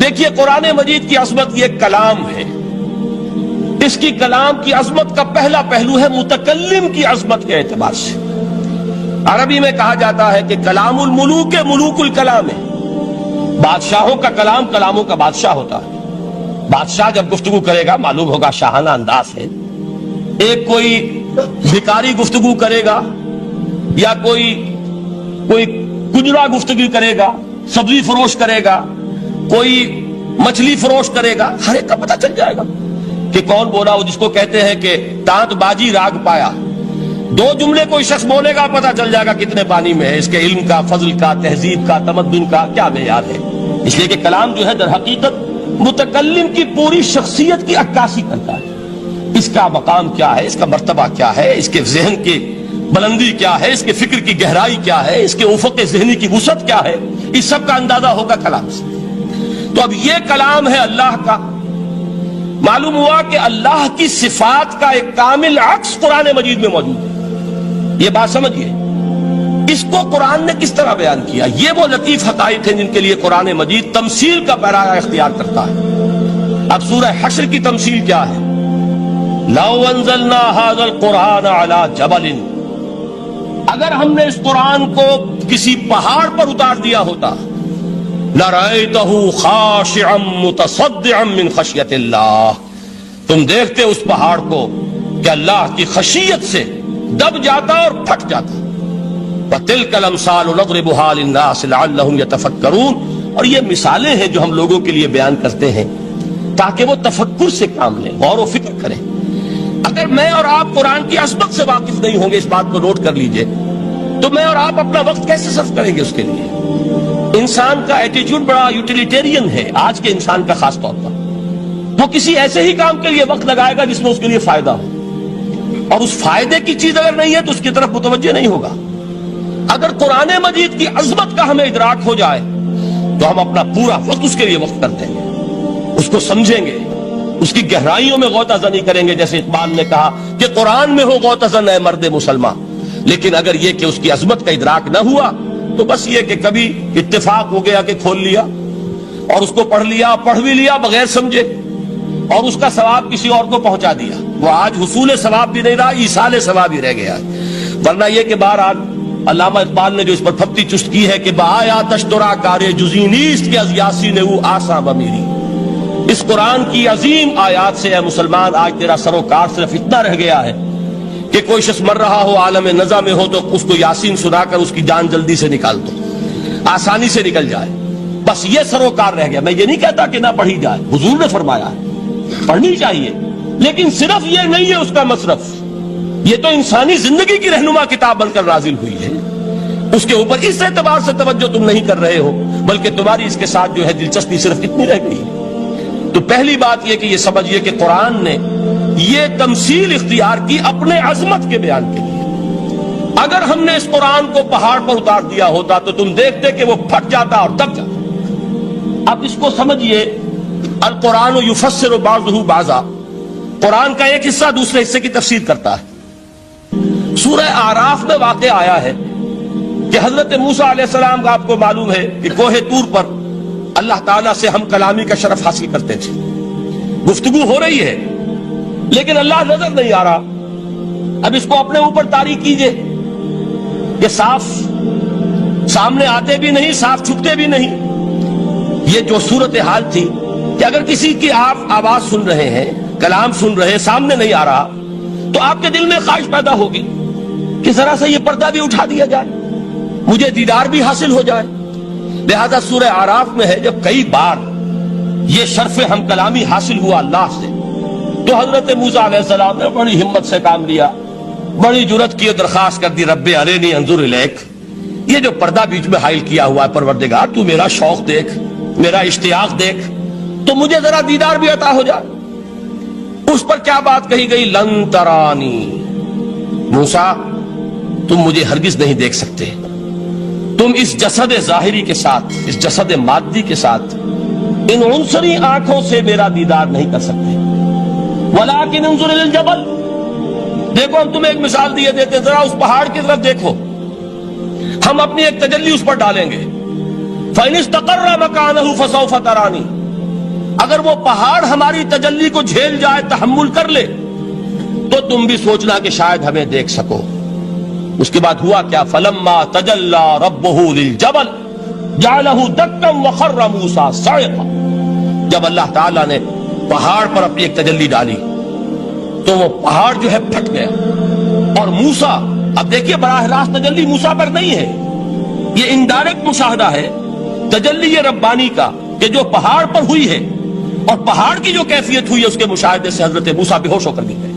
دیکھیے قرآن مجید کی عظمت یہ کلام ہے. اس کی کلام کی عظمت کا پہلا پہلو ہے متکلم کی عظمت کے اعتبار سے. عربی میں کہا جاتا ہے کہ کلام الملوک ملوک الکلام ہے. بادشاہوں کا کلام کلاموں کا بادشاہ ہوتا ہے. بادشاہ جب گفتگو کرے گا معلوم ہوگا شاہانہ انداز ہے. ایک کوئی بھکاری گفتگو کرے گا یا کوئی کجرا گفتگو کرے گا, سبزی فروش کرے گا, کوئی مچھلی فروش کرے گا, ہر ایک کا پتہ چل جائے گا کہ کون بولا. وہ جس کو کہتے ہیں کہ تانت بازی راگ پایا. دو جملے کوئی شخص بولے گا پتہ چل جائے گا کتنے پانی میں ہے, اس کے علم کا, فضل کا, تہذیب کا, تمدن کا کیا معیار ہے. اس لیے کہ کلام جو ہے در حقیقت متکلم کی پوری شخصیت کی عکاسی کرتا ہے. اس کا مقام کیا ہے, اس کا مرتبہ کیا ہے, اس کے ذہن کی بلندی کیا ہے, اس کے فکر کی گہرائی کیا ہے, اس کے افق ذہنی کی وسعت کیا ہے, اس سب کا اندازہ ہوگا کلام سے. تو اب یہ کلام ہے اللہ کا. معلوم ہوا کہ اللہ کی صفات کا ایک کامل عکس قرآن مجید میں موجود ہے. یہ بات سمجھیے. اس کو قرآن نے کس طرح بیان کیا؟ یہ وہ لطیف حقائق ہیں جن کے لیے قرآن مجید تمثیل کا پیرایا اختیار کرتا ہے. اب سورہ حشر کی تمثیل کیا ہے؟ لو انزلنا هذا القرآن على جبل, اگر ہم نے اس قرآن کو کسی پہاڑ پر اتار دیا ہوتا, لرأيته خاشعا متصدعا من خشیت اللہ, تم دیکھتے اس پہاڑ کو کہ اللہ کی خشیت سے دب جاتا اور پھٹ جاتا. وَتِلْكَ الْأَمْثَالُ نَضْرِبُهَا لِلنَّاسِ لَعَلَّهُمْ يَتَفَكَّرُونَ. اور یہ مثالیں ہیں جو ہم لوگوں کے لیے بیان کرتے ہیں تاکہ وہ تفکر سے کام لیں, غور و فکر کریں. اگر میں اور آپ قرآن کی عظمت سے واقف نہیں ہوں گے, اس بات کو نوٹ کر لیجئے, تو میں اور آپ اپنا وقت کیسے صرف کریں گے اس کے لیے؟ انسان کا ایٹیٹیوڈ بڑا یوٹیلیٹیرین ہے آج کے انسان کا خاص طور پر. وہ کسی ایسے ہی کام کے لیے وقت لگائے گا جس میں اس کے لیے فائدہ ہو, اور اس فائدے کی چیز اگر نہیں ہے تو اس کی طرف متوجہ نہیں ہوگا. اگر قرآن مجید کی عظمت کا ہمیں ادراک ہو جائے تو ہم اپنا پورا وقت اس کے لیے وقف کر دیں گے, اس کو سمجھیں گے, اس کی گہرائیوں میں غوطہ زنی کریں گے. جیسے اقبال نے کہا کہ قرآن میں ہو غوطہ زن اے مرد مسلمان. لیکن اگر یہ کہ اس کی عظمت کا ادراک نہ ہوا تو بس یہ کہ کبھی اتفاق ہو گیا کہ کھول لیا اور اس کو پڑھ لیا, پڑھ بھی لیا بغیر سمجھے, اور اس کا ثواب کسی اور کو پہنچا دیا. وہ آج حصول ثواب بھی نہیں رہا, ایصال ثواب ہی رہ گیا. ورنہ یہ کہ بہرحال علامہ اقبال نے جو اس پر پھپتی چست کی ہے کہ بآیا تشترا کارے جزی نیست کے از یاسین او آساں بمیری. اس قرآن کی عظیم آیات سے اے مسلمان آج تیرا سروکار صرف اتنا رہ گیا ہے کہ کوئی شخص مر رہا ہو, عالم نزا میں ہو, تو اس کو یاسین سنا کر اس کی جان جلدی سے نکال دو, آسانی سے نکل جائے. بس یہ سروکار رہ گیا. میں یہ نہیں کہتا کہ نہ پڑھی جائے, حضور نے فرمایا ہے پڑھنی چاہیے, لیکن صرف یہ نہیں ہے اس کا مصرف. یہ تو انسانی زندگی کی رہنما کتاب بن کر نازل ہوئی ہے. اس کے اوپر اس اعتبار سے توجہ تم نہیں کر رہے ہو, بلکہ تمہاری اس کے ساتھ جو ہے دلچسپی صرف اتنی رہ گئی ہے. تو پہلی بات یہ کہ یہ سمجھیے کہ قرآن نے یہ تمثیل اختیار کی اپنے عظمت کے بیان کے لیے. اگر ہم نے اس قرآن کو پہاڑ پر اتار دیا ہوتا تو تم دیکھتے کہ وہ پھٹ جاتا اور دب جاتا. اب اس کو سمجھیے, القرآن یفسر بعضہ بعضا, قرآن کا ایک حصہ دوسرے حصے کی تفسیر کرتا ہے. سورہ اعراف میں واقع آیا ہے کہ حضرت موسیٰ علیہ السلام کا آپ کو معلوم ہے کہ کوہ طور پر اللہ تعالیٰ سے ہم کلامی کا شرف حاصل کرتے تھے. گفتگو ہو رہی ہے لیکن اللہ نظر نہیں آ رہا. اب اس کو اپنے اوپر طاری کیجئے کہ صاف سامنے آتے بھی نہیں, صاف چھپتے بھی نہیں. یہ جو صورتحال تھی کہ اگر کسی کی آپ آواز سن رہے ہیں, کلام سن رہے ہیں, سامنے نہیں آ رہا, تو آپ کے دل میں خواہش پیدا ہوگی کہ ذرا سا یہ پردہ بھی اٹھا دیا جائے, مجھے دیدار بھی حاصل ہو جائے. لہذا سورہ اعراف میں ہے جب کئی بار یہ شرف ہم کلامی حاصل ہوا اللہ سے, تو حضرت موسیٰ علیہ السلام نے بڑی ہمت سے کام لیا, بڑی جرت کی, درخواست کر دی, رب ارینی انظر الیک. یہ جو پردہ بیچ میں حائل کیا ہوا ہے پروردگار, تو میرا شوق دیکھ, میرا اشتیاق دیکھ, تو مجھے ذرا دیدار بھی عطا ہو جائے. اس پر کیا بات کہی گئی؟ لن ترانی, موسیٰ تم مجھے ہرگز نہیں دیکھ سکتے, تم اس جسد ظاہری کے ساتھ, اس جسد مادی کے ساتھ, ان عنصری آنکھوں سے میرا دیدار نہیں کر سکتے. ولیکن انظر الی الجبل, دیکھو ہم تمہیں ایک مثال دیے دیتے, ذرا اس پہاڑ کی طرف دیکھو, ہم اپنی ایک تجلی اس پر ڈالیں گے. فَإِنِ اسْتَقَرَّ مَكَانَهُ فَسَوْفَ تَرَانِي, اگر وہ پہاڑ ہماری تجلی کو جھیل جائے، تحمل کر لے، تو تم بھی سوچنا کہ شاید ہمیں دیکھ سکو۔ اس کے بعد ہوا کیا؟ فلما تجلی ربہ للجبل جعلہ دکا وخر موسیٰ صعقا۔ جب اللہ تعالیٰ نے پہاڑ پر اپنی ایک تجلی ڈالی تو وہ پہاڑ جو ہے پھٹ گیا، اور موسیٰ، اب دیکھیے براہ راست تجلی موسیٰ پر نہیں ہے، یہ انڈائریکٹ مشاہدہ ہے تجلی ربانی کا کہ جو پہاڑ پر ہوئی ہے، اور پہاڑ کی جو کیفیت ہوئی ہے اس کے مشاہدے سے حضرت موسیٰ بے ہوش ہو کر گر گئے۔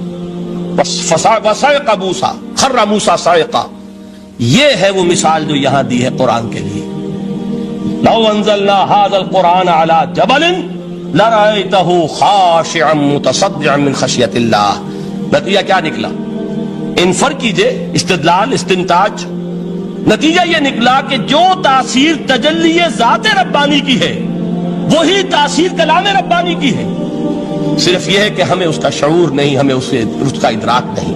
وَصَعِقَ مُوسَىٰ خَرَّ مُوسَىٰ صَعِقًا۔ یہ ہے وہ مثال جو یہاں دی ہے قرآن کے لیے۔ لَوْ أَنزَلْنَا هَذَا الْقُرْآنَ عَلَىٰ جَبَلٍ لَرَأَيْتَهُ خَاشِعًا مُتَصَدِّعًا مِّنْ خَشْيَةِ اللَّهِ۔ نتیجہ کیا نکلا؟ انفر کیجئے، استدلال، استنتاج۔ نتیجہ یہ نکلا کہ جو تاثیر تجلی ذات ربانی کی ہے وہی تاثیر کلام ربانی کی ہے، صرف یہ ہے کہ ہمیں اس کا شعور نہیں، ہمیں اس کا ادراک نہیں۔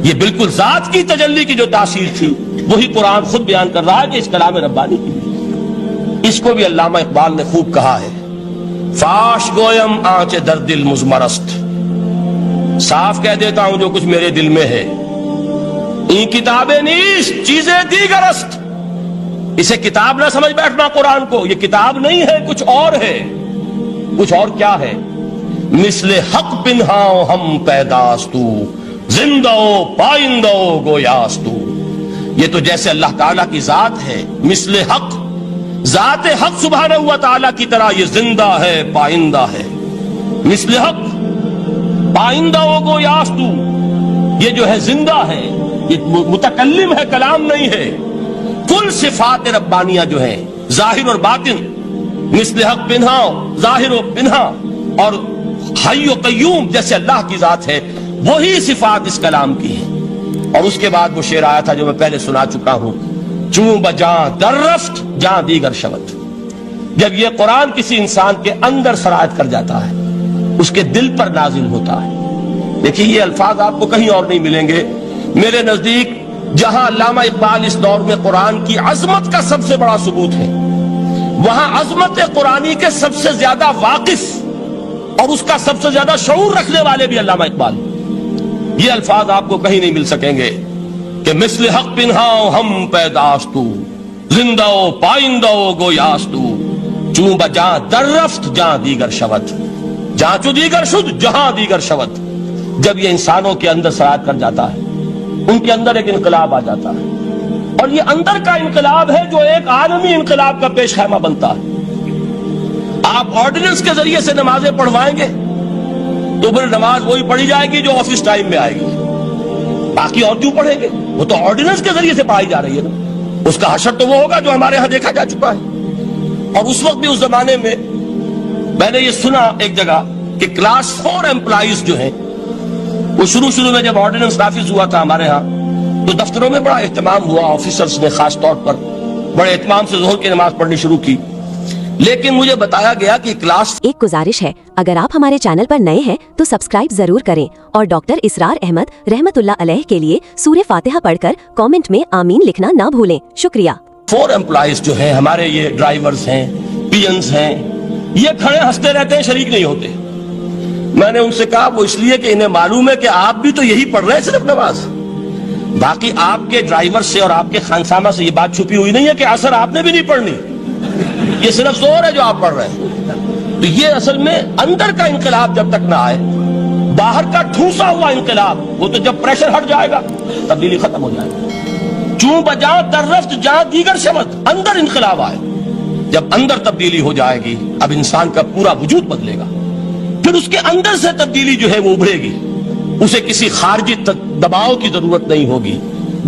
یہ بالکل ذات کی تجلی کی جو تاثیر تھی وہی قرآن خود بیان کر رہا ہے کہ اس کلام ربانی کی۔ اس کو بھی علامہ اقبال نے خوب کہا ہے، فاش گویم آنچ در دل مزمرست، صاف کہہ دیتا ہوں جو کچھ میرے دل میں ہے، این کتابیں نیست چیزیں دیگرست۔ اسے کتاب نہ سمجھ بیٹھنا قرآن کو، یہ کتاب نہیں ہے، کچھ اور ہے۔ کچھ اور کیا ہے؟ مثل حق پنہاؤ ہم پیداستو، زندہ پائندہ گویاستو۔ یہ تو جیسے اللہ تعالیٰ کی ذات ہے، مثل حق، ذات حق سبحانہ و تعالیٰ کی طرح یہ زندہ ہے، پائندہ ہے۔ مثل حق، پائندہ گویاستو، یہ جو ہے زندہ ہے، یہ متکلم ہے، کلام نہیں ہے۔ کل صفات ربانیہ جو ہیں ظاہر اور باطن، مثل حق پنہاؤ، ظاہر و پنہا، اور حی و قیوم جیسے اللہ کی ذات ہے، وہی صفات اس کلام کی ہیں۔ اور اس کے بعد وہ شعر آیا تھا جو میں پہلے سنا چکا ہوں، چون بجاں در رفت جاں دیگر شود۔ جب یہ قرآن کسی انسان کے اندر سرایت کر جاتا ہے، اس کے دل پر نازل ہوتا ہے۔ دیکھیے یہ الفاظ آپ کو کہیں اور نہیں ملیں گے۔ میرے نزدیک جہاں علامہ اقبال اس دور میں قرآن کی عظمت کا سب سے بڑا ثبوت ہے، وہاں عظمت قرآنی کے سب سے زیادہ واقف اور اس کا سب سے زیادہ شعور رکھنے والے بھی علامہ اقبال۔ یہ الفاظ آپ کو کہیں نہیں مل سکیں گے کہ مثل حق پنہاؤ ہم پیداستو، زندہ پائندہ گویاستو، چون بجاں در رفت جہاں دیگر شود، جہاں چو دیگر شد جہاں دیگر شود۔ جب یہ انسانوں کے اندر سرایت کر جاتا ہے، ان کے اندر ایک انقلاب آ جاتا ہے، اور یہ اندر کا انقلاب ہے جو ایک عالمی انقلاب کا پیش خیمہ بنتا ہے۔ آپ آرڈیننس کے ذریعے سے نمازیں پڑھوائیں گے تو پھر نماز وہی پڑھی جائے گی جو آفس ٹائم میں آئے گی، باقی اور کیوں پڑھیں گے؟ وہ تو آرڈیننس کے ذریعے سے پڑھائی جا رہی ہے نا۔ اس کا حشر تو وہ ہوگا جو ہمارے ہاں دیکھا جا چکا ہے۔ اور اس وقت بھی، اس زمانے میں نے یہ سنا ایک جگہ کہ کلاس 4 امپلائیز جو ہیں، وہ شروع میں جب آرڈیننس نافذ ہوا تھا ہمارے ہاں تو دفتروں میں بڑا اہتمام ہوا، آفیسرز نے خاص طور پر بڑے اہتمام سے ظہر کی نماز پڑھنی شروع کی، لیکن مجھے بتایا گیا کہ کلاس ایک گزارش ہے، اگر آپ ہمارے چینل پر نئے ہیں تو سبسکرائب ضرور کریں، اور ڈاکٹر اسرار احمد رحمت اللہ علیہ کے لیے سورہ فاتحہ پڑھ کر کامنٹ میں آمین لکھنا نہ بھولیں۔ شکریہ۔ 4 امپلائیز جو ہیں ہمارے، یہ ڈرائیورز ہیں، پینز ہیں، یہ کھڑے ہنستے رہتے ہیں، شریک نہیں ہوتے۔ میں نے ان سے کہا وہ اس لیے کہ انہیں معلوم ہے کہ آپ بھی تو یہی پڑھ رہے ہیں صرف نماز، باقی آپ کے ڈرائیور سے اور آپ کے خانسامہ سے یہ بات چھپی ہوئی نہیں ہے کہ عصر آپ نے بھی نہیں پڑھنی، یہ صرف زور ہے جو آپ پڑھ رہے ہیں۔ تو یہ اصل میں اندر کا انقلاب جب تک نہ آئے، باہر کا ٹھوسا ہوا انقلاب، وہ تو جب پریشر ہٹ جائے گا تبدیلی ختم ہو جائے گا۔ چون بجاں در رفت جہاں دیگر شود، اندر انقلاب آئے، جب اندر تبدیلی ہو جائے گی اب انسان کا پورا وجود بدلے گا، پھر اس کے اندر سے تبدیلی جو ہے وہ ابھرے گی، اسے کسی خارجی دباؤ کی ضرورت نہیں ہوگی۔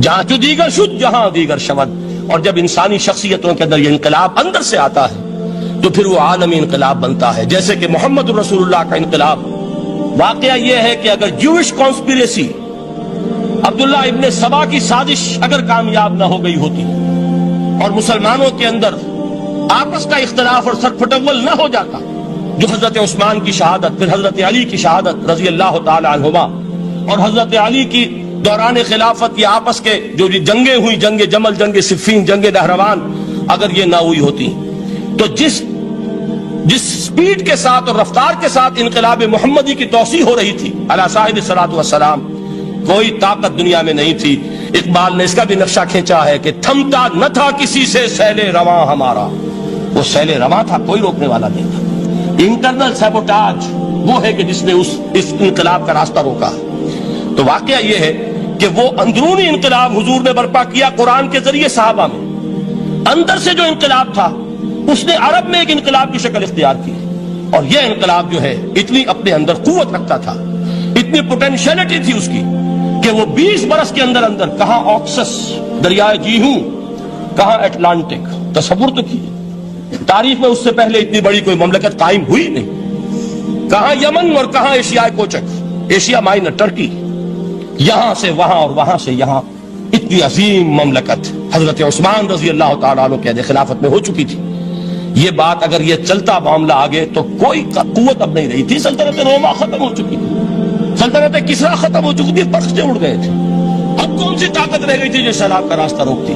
جہاں جو دیگر شد جہاں دیگر شود۔ اور جب انسانی شخصیتوں کے اندر یہ انقلاب اندر سے آتا ہے تو پھر وہ عالمی انقلاب بنتا ہے، جیسے کہ محمد رسول اللہ کا انقلاب۔ واقعہ یہ ہے کہ اگر جوش کانسپیریسی، عبداللہ ابن سبا کی سازش اگر کامیاب نہ ہو گئی ہوتی اور مسلمانوں کے اندر آپس کا اختلاف اور سر پھٹول نہ ہو جاتا، جو حضرت عثمان کی شہادت، پھر حضرت علی کی شہادت رضی اللہ تعالی عنہما، اور حضرت علی کی دوران خلافت یہ آپس کے جو جنگیں ہوئی، جنگ جمل، جنگ صفین، جنگ نہروان، اگر یہ نہ ہوئی ہوتی تو جس جس سپیڈ کے ساتھ اور رفتار کے ساتھ انقلاب محمدی کی توسیع ہو رہی تھی علی صاحب الصلاۃ والسلام، کوئی طاقت دنیا میں نہیں تھی۔ اقبال نے اس کا بھی نقشہ کھینچا ہے کہ تھمتا نہ تھا کسی سے سیل رواں ہمارا، وہ سیل رواں تھا، کوئی روکنے والا نہیں تھا۔ انٹرنل سیبوٹاج وہ ہے کہ جس نے اس انقلاب کا راستہ روکا۔ تو واقعہ یہ ہے کہ وہ اندرونی انقلاب حضور نے برپا کیا قرآن کے ذریعے صحابہ میں، اندر سے جو انقلاب تھا اس نے عرب میں ایک انقلاب کی شکل اختیار کی، اور یہ انقلاب جو ہے اتنی اپنے اندر قوت رکھتا تھا، اتنی پوٹینشیلٹی تھی اس کی کہ وہ 20 برس کے اندر کہاں آکسس دریائے جیہوں، کہاں اٹلانٹک، تصور تو کی تاریخ میں اس سے پہلے اتنی بڑی کوئی مملکت قائم ہوئی نہیں، کہاں یمن اور کہاں ایشیا کوچک، ایشیا مائنر ٹرکی، یہاں سے وہاں اور وہاں سے یہاں، اتنی عظیم مملکت حضرت عثمان رضی اللہ تعالیٰ عنہ کے خلافت میں ہو چکی تھی۔ یہ بات اگر یہ چلتا معاملہ آگے تو کوئی قوت اب نہیں رہی تھی، سلطنت روما ختم ہو چکی تھی، سلطنت کسرا ختم ہو چکی تھی، پرخچے اڑ گئے تھے، اب کون سی طاقت رہ گئی تھی جو سیلاب کا راستہ روکتی؟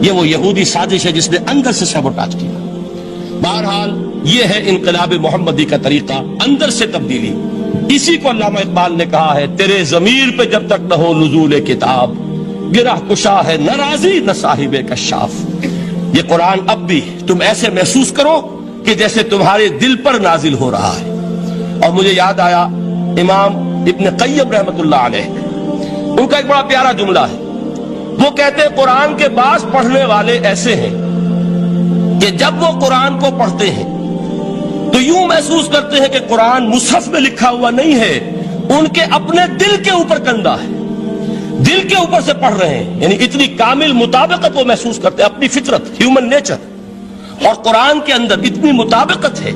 یہ وہ یہودی سازش ہے جس نے اندر سے سیبوٹاج کیا۔ بہرحال یہ ہے انقلاب محمدی کا طریقہ، اندر سے تبدیلی۔ اسی کو علامہ اقبال نے کہا ہے، تیرے ضمیر پہ جب تک نہ ہو نزول کتاب، گرہ کشا ہے نہ راضی نہ صاحب کشاف۔ یہ قرآن اب بھی تم ایسے محسوس کرو کہ جیسے تمہارے دل پر نازل ہو رہا ہے۔ اور مجھے یاد آیا امام ابن قیم رحمۃ اللہ علیہ، ان کا ایک بڑا پیارا جملہ ہے، وہ کہتے ہیں قرآن کے بعض پڑھنے والے ایسے ہیں کہ جب وہ قرآن کو پڑھتے ہیں تو یوں محسوس کرتے ہیں کہ قرآن مصحف میں لکھا ہوا نہیں ہے، ان کے اپنے دل کے اوپر کندہ ہے، دل کے اوپر سے پڑھ رہے ہیں، یعنی اتنی کامل مطابقت وہ محسوس کرتے ہیں، اپنی فطرت، ہیومن نیچر اور قرآن کے اندر اتنی مطابقت ہے،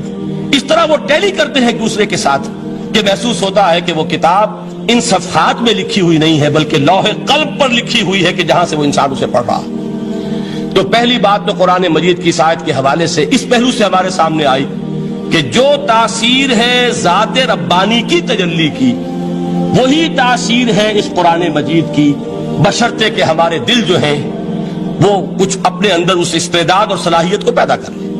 اس طرح وہ ٹیلی کرتے ہیں ایک دوسرے کے ساتھ کہ محسوس ہوتا ہے کہ وہ کتاب ان صفحات میں لکھی ہوئی نہیں ہے بلکہ لوح قلب پر لکھی ہوئی ہے کہ جہاں سے وہ انسان اسے پڑھ رہا۔ تو پہلی بات تو قرآن مجید کی آیت کے حوالے سے اس پہلو سے ہمارے سامنے آئی کہ جو تاثیر ہے ذات ربانی کی تجلی کی، وہی تاثیر ہے اس قرآن مجید کی، بشرطے کہ ہمارے دل جو ہیں وہ کچھ اپنے اندر اس استعداد اور صلاحیت کو پیدا کر لیں۔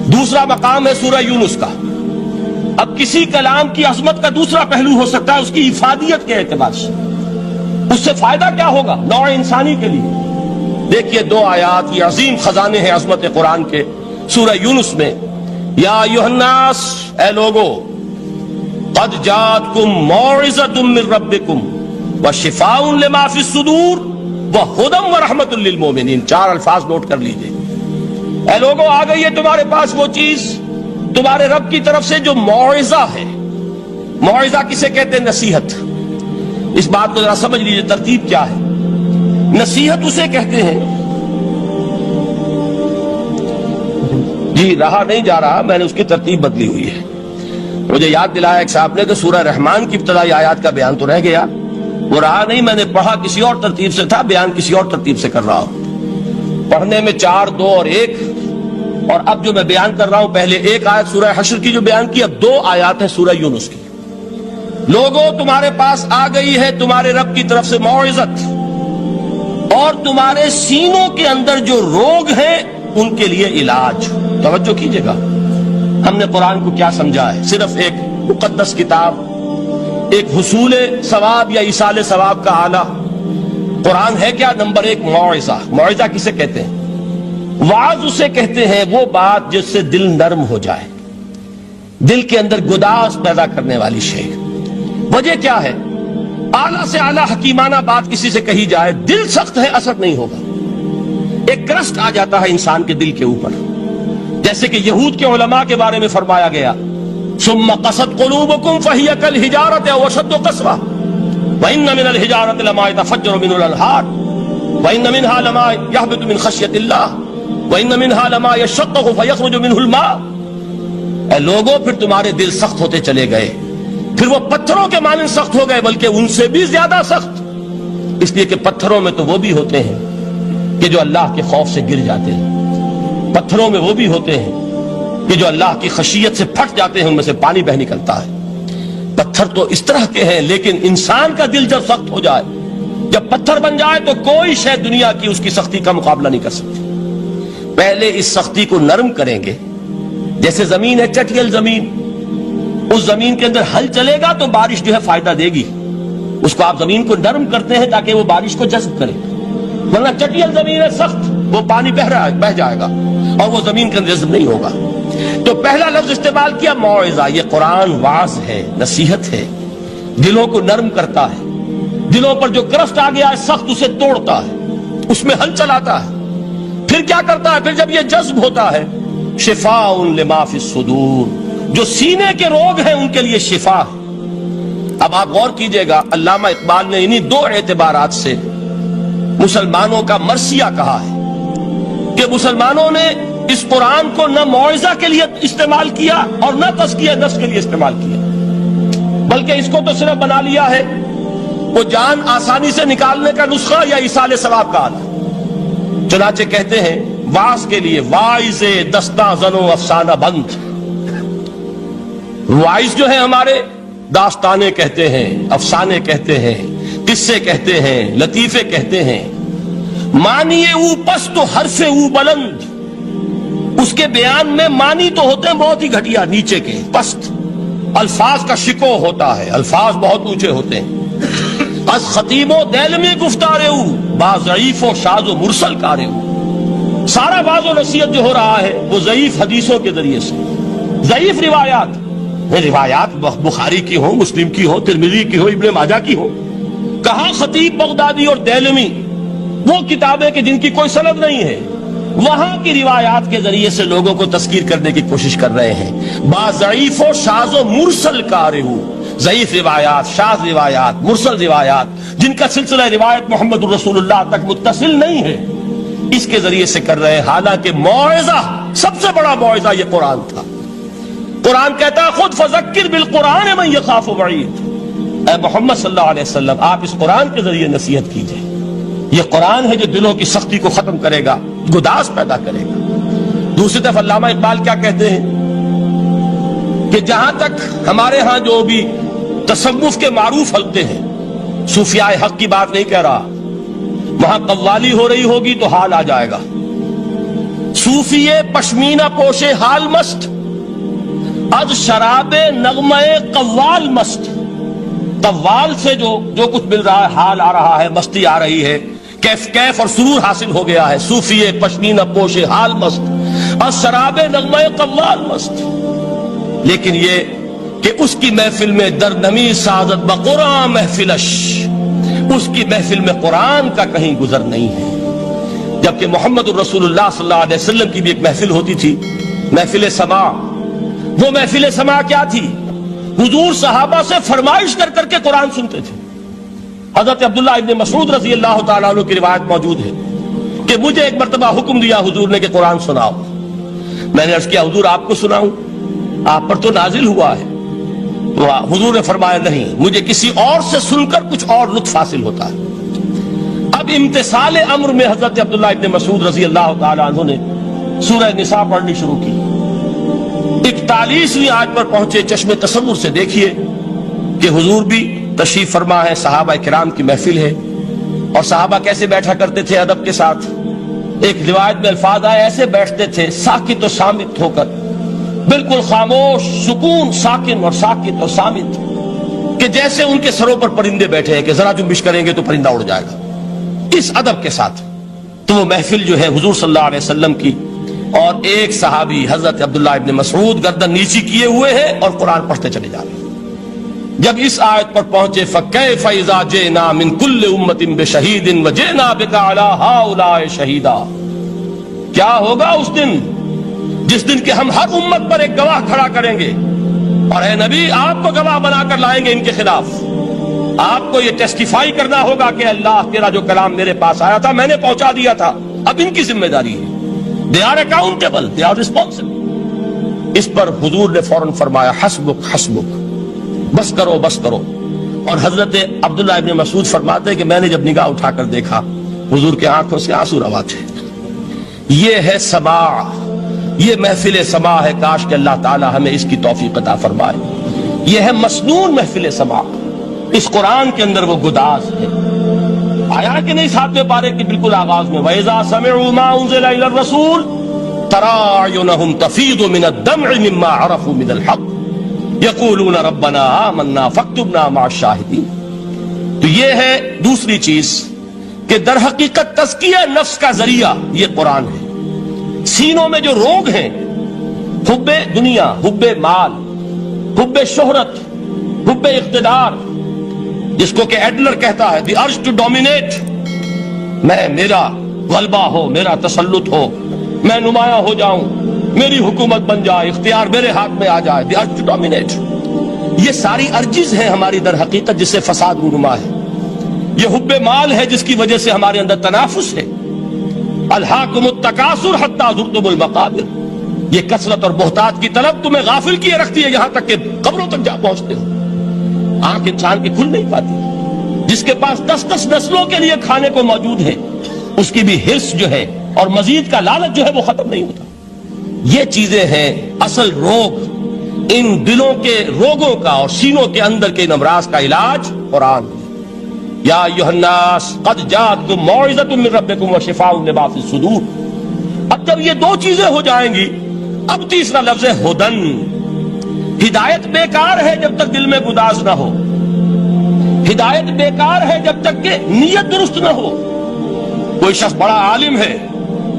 دوسرا مقام ہے سورہ یونس کا۔ اب کسی کلام کی عظمت کا دوسرا پہلو ہو سکتا ہے اس کی افادیت کے اعتبار سے، اس سے فائدہ کیا ہوگا نوع انسانی کے لیے۔ دیکھیے 2 آیات، یہ عظیم خزانے ہیں عظمت قرآن کے۔ سورہ یونس میں یا ایھا الناس، اے لوگو، قد جاءتکم موعظۃ من ربکم وشفاء لما فی الصدور وہدی ورحمۃ للمؤمنین۔ 4 الفاظ نوٹ کر لیجئے۔ اے لوگو، آ گئی ہے تمہارے پاس وہ چیز تمہارے رب کی طرف سے جو موعظہ ہے۔ موعظہ کسے کہتے ہیں؟ نصیحت۔ اس بات کو ذرا سمجھ لیجئے، ترتیب کیا ہے۔ نصیحت اسے کہتے ہیں، جی رہا نہیں جا رہا، میں نے اس کی ترتیب بدلی ہوئی ہے۔ مجھے یاد دلایا ایک صاحب نے کہ سورہ رحمان کی ابتدائی آیات کا بیان تو رہ گیا، وہ رہا نہیں، میں نے پڑھا کسی اور ترتیب سے تھا، بیان کسی اور ترتیب سے کر رہا ہوں۔ پڑھنے میں 4، 2 اور 1، اور اب جو میں بیان کر رہا ہوں پہلے 1 آیت سورہ حشر کی جو بیان کی، اب 2 آیات ہیں سورہ یونس کی۔ لوگوں، تمہارے پاس آ گئی ہے تمہارے رب کی طرف سے موعظت، اور تمہارے سینوں کے اندر جو روگ ہیں ان کے لیے علاج۔ توجہ کیجئے گا، ہم نے قرآن کو کیا سمجھا ہے؟ صرف ایک مقدس کتاب، ایک حصول ثواب یا ایصال ثواب کا آلہ۔ قرآن ہے کیا؟ نمبر 1 موعظہ۔ موعظہ کسے کہتے ہیں؟ وعظ اسے کہتے ہیں وہ بات جس سے دل نرم ہو جائے، دل کے اندر گداز پیدا کرنے والی شے۔ وجہ کیا ہے؟ اعلیٰ سے اعلیٰ حکیمانہ بات کسی سے کہی جائے، دل سخت ہے، اثر نہیں ہوگا، ایک کرسٹ آ جاتا ہے انسان کے دل کے اوپر۔ جیسے کہ یہود کے علماء کے بارے میں فرمایا گیا، ثم قست قلوبکم فہی کالحجارۃ او اشد قسوۃ وان من الحجارۃ لما يتفجر منه الانہار وان منها لما يهبط من خشیۃ اللہ وان منها لما يشقق فيخرج منه الماء۔ اے لوگوں، پھر تمہارے دل سخت ہوتے چلے گئے، پھر وہ پتھروں کے مانند سخت ہو گئے، بلکہ ان سے بھی زیادہ سخت، اس لیے کہ پتھروں میں تو وہ بھی ہوتے ہیں کہ جو اللہ کے خوف سے گر جاتے ہیں، پتھروں میں وہ بھی ہوتے ہیں کہ جو اللہ کی خشیت سے پھٹ جاتے ہیں، ان میں سے پانی بہ نکلتا ہے۔ پتھر تو اس طرح کے ہیں، لیکن انسان کا دل جب سخت ہو جائے، جب پتھر بن جائے، تو کوئی شے دنیا کی اس کی سختی کا مقابلہ نہیں کر سکتی۔ پہلے اس سختی کو نرم کریں گے، جیسے زمین ہے چٹیل زمین، اس زمین کے اندر ہل چلے گا تو بارش جو ہے فائدہ دے گی، اس کو آپ زمین کو نرم کرتے ہیں تاکہ وہ بارش کو جذب کرے، ورنہ چٹیل زمین ہے سخت، وہ پانی بہ جائے گا اور وہ زمین کے اندر جذب نہیں ہوگا۔ تو پہلا لفظ استعمال کیا موعظہ، یہ قرآن واعظ ہے، نصیحت ہے، دلوں کو نرم کرتا ہے، دلوں پر جو کرفٹ آ گیا ہے سخت اسے توڑتا ہے، اس میں ہل چلاتا ہے۔ پھر کیا کرتا ہے؟ پھر جب یہ جذب ہوتا ہے، شفاء لما فی الصدور، جو سینے کے روگ ہیں ان کے لیے شفا ہے۔ اب آپ غور کیجئے گا، علامہ اقبال نے انہی دو اعتبارات سے مسلمانوں کا مرثیہ کہا ہے کہ مسلمانوں نے اس قرآن کو نہ موعظہ کے لیے استعمال کیا اور نہ تزکیہ نفس کے لیے استعمال کیا، بلکہ اس کو تو صرف بنا لیا ہے وہ جان آسانی سے نکالنے کا نسخہ یا ایصال ثواب کا آلہ۔ چنانچہ کہتے ہیں واعظ کے لیے واعظ دستاں زن و افسانہ بند، واعظ جو ہیں ہمارے داستانے کہتے ہیں، افسانے کہتے ہیں، قصے کہتے ہیں، لطیفے کہتے ہیں، معنی او پست و حرف او بلند، اس کے بیان میں معنی تو ہوتے ہیں بہت ہی گھٹیا، نیچے کے پست، الفاظ کا شکو ہوتا ہے، الفاظ بہت اونچے ہوتے ہیں۔ از خطیب و دیلمی گفتارے او با ضعیف و شاذ و مرسل کارے او، سارا باز و نصیحت جو ہو رہا ہے وہ ضعیف حدیثوں کے ذریعے سے، ضعیف روایات بخاری کی ہو، مسلم کی ہو، ترمذی کی ہو، ابن ماجہ کی ہو۔ کہاں خطیب بغدادی اور دیلمی، وہ کتابیں کہ جن کی کوئی سند نہیں ہے، وہاں کی روایات کے ذریعے سے لوگوں کو تذکیر کرنے کی کوشش کر رہے ہیں۔ با ضعیف و شاذ و مرسل کارے او، ضعیف روایات، شاذ روایات، مرسل روایات جن کا سلسلہ روایت محمد الرسول اللہ تک متصل نہیں ہے، اس کے ذریعے سے کر رہے ہیں، حالانکہ موعظہ، سب سے بڑا موعظہ یہ قرآن تھا۔ قرآن کہتا ہے خود فذکر بالقرآن من یخاف وعید، اے محمد صلی اللہ علیہ وسلم آپ اس قرآن کے ذریعے نصیحت کیجئے، یہ قرآن ہے جو دلوں کی سختی کو ختم کرے گا، گداز پیدا کرے گا۔ دوسری طرف علامہ اقبال کیا کہتے ہیں کہ جہاں تک ہمارے ہاں جو بھی تصوف کے معروف حلقے ہیں، صوفیاء حق کی بات نہیں کہہ رہا، وہاں قوالی ہو رہی ہوگی تو حال آ جائے گا، صوفی پشمینہ پوشے حال مست، از شراب نغمہ قوال مست، قوال سے جو کچھ مل رہا ہے، حال آ رہا ہے، مستی آ رہی ہے، کیف اور سرور حاصل ہو گیا ہے، صوفی پشمینہ پوش حال مست، از شراب نغمہ قوال مست۔ لیکن یہ کہ اس کی محفل میں درنمی سعادت بقرآن محفلش، اس کی محفل میں قرآن کا کہیں گزر نہیں ہے، جبکہ محمد الرسول اللہ صلی اللہ علیہ وسلم کی بھی ایک محفل ہوتی تھی، محفل سماع۔ وہ محفل سماع کیا تھی؟ حضور صحابہ سے فرمائش کر کر کے قرآن سنتے تھے۔ حضرت عبداللہ ابن مسعود رضی اللہ تعالیٰ عنہ کی روایت موجود ہے کہ مجھے ایک مرتبہ حکم دیا حضور نے کہ قرآن سناؤ۔ میں نے عرض کیا حضور آپ کو سناؤں؟ آپ پر تو نازل ہوا ہے۔ تو حضور نے فرمایا نہیں، مجھے کسی اور سے سن کر کچھ اور لطف حاصل ہوتا ہے۔ اب امتثال امر میں حضرت عبداللہ ابن مسعود رضی اللہ تعالیٰ عنہ نے سورہ نساء پڑھنی شروع کی۔ 41ویں آیت پر پہنچے، چشم تصور سے دیکھیے کہ حضور بھی تشریف فرما ہے، صحابہ کرام کی محفل ہے، اور صحابہ کیسے بیٹھا کرتے تھے ادب کے ساتھ۔ ایک روایت میں الفاظ آئے ایسے بیٹھتے تھے ساکت و صامت ہو کر، بالکل خاموش، سکون، ساکن اور ساکت اور صامت، کہ جیسے ان کے سروں پر پرندے بیٹھے ہیں کہ ذرا جنبش کریں گے تو پرندہ اڑ جائے گا، اس ادب کے ساتھ۔ تو وہ محفل جو ہے حضور صلی اللہ علیہ وسلم کی، اور ایک صحابی حضرت عبداللہ ابن مسعود گردن نیچی کیے ہوئے ہیں اور قرآن پڑھتے چلے جا رہے ہیں۔ جب اس آیت پر پہنچے فَكَيْفَ إِذَا جِئْنَا مِن كُلِّ أُمَّةٍ بِشَهِيدٍ وَجِئْنَا بِكَ عَلَى هَؤُلَاءِ شَهِيدًا، کیا ہوگا اس دن جس دن کہ ہم ہر امت پر ایک گواہ کھڑا کریں گے، اور اے نبی آپ کو گواہ بنا کر لائیں گے ان کے خلاف، آپ کو یہ ٹیسٹیفائی کرنا ہوگا کہ اللہ تیرا جو کلام میرے پاس آیا تھا میں نے پہنچا دیا تھا، اب ان کی ذمہ داری ہے، they are accountable, they are responsible۔ اس پر حضور نے فوراً فرمایا حسبک حسبک، بس کرو بس کرو۔ اور حضرت عبداللہ ابن مسعود فرماتے ہیں کہ میں نے جب نگاہ اٹھا کر دیکھا حضور کے آنکھوں سے آنسو روا تھے۔ یہ ہے سماع، یہ محفل سماع ہے، کاش کہ اللہ تعالی ہمیں اس کی توفیق عطا فرمائے۔ یہ ہے مسنون محفل سماع، اس قرآن کے اندر وہ گداز ہے۔ آیا کہ نہیں 7ویں پارے کے بالکل آغاز میں وَإِذَا سَمِعُوا مَا أُنزِلَ إِلَى الرَّسُولِ ترى أعينهم تفيض من الدمع مما عرفوا من الحق يقولون ربنا آمنا فاكتبنا مع الشاهدين. تو یہ ہے دوسری چیز کہ در حقیقت تزکیہ نفس کا ذریعہ یہ قرآن ہے. سینوں میں جو روگ ہیں، حب دنیا، حب مال، حب شہرت، حب اقتدار، جس کو کہ ایڈلر کہتا ہے دی ارج ٹو ڈومینیٹ، میرا غلبہ ہو، میرا تسلط ہو، میں نمایاں ہو جاؤں، میری حکومت بن جائے، اختیار میرے ہاتھ میں آ جائے، دی ارج ٹو ڈومینیٹ. یہ ساری ارجز ہیں ہماری در حقیقت جس سے فساد رونما ہے. یہ حب مال ہے جس کی وجہ سے ہمارے اندر تنافس ہے. الہاکم التکاثر حتی زرتم المقابر. یہ کثرت اور بہتات کی طلب تمہیں غافل کیے رکھتی ہے یہاں تک کہ قبروں تک جا پہنچتے ہو. آنکھ انسان کی کھل نہیں پاتی. جس کے پاس 10 نسلوں کے لیے کھانے کو موجود ہے، اس کی بھی حرص جو ہے اور مزید کا لالچ جو ہے وہ ختم نہیں ہوتا. یہ چیزیں ہیں اصل روگ. ان دلوں کے روگوں کا اور سینوں کے اندر کے ان امراض کا علاج قرآن. یا ایھا الناس قد جاءتکم موعظۃ من ربکم وشفاء لما فی الصدور. اب جب یہ دو چیزیں ہو جائیں گی، اب تیسرا لفظ ہے ہدن. ہدایت بیکار ہے جب تک دل میں گداز نہ ہو. ہدایت بیکار ہے جب تک کہ نیت درست نہ ہو. کوئی شخص بڑا عالم ہے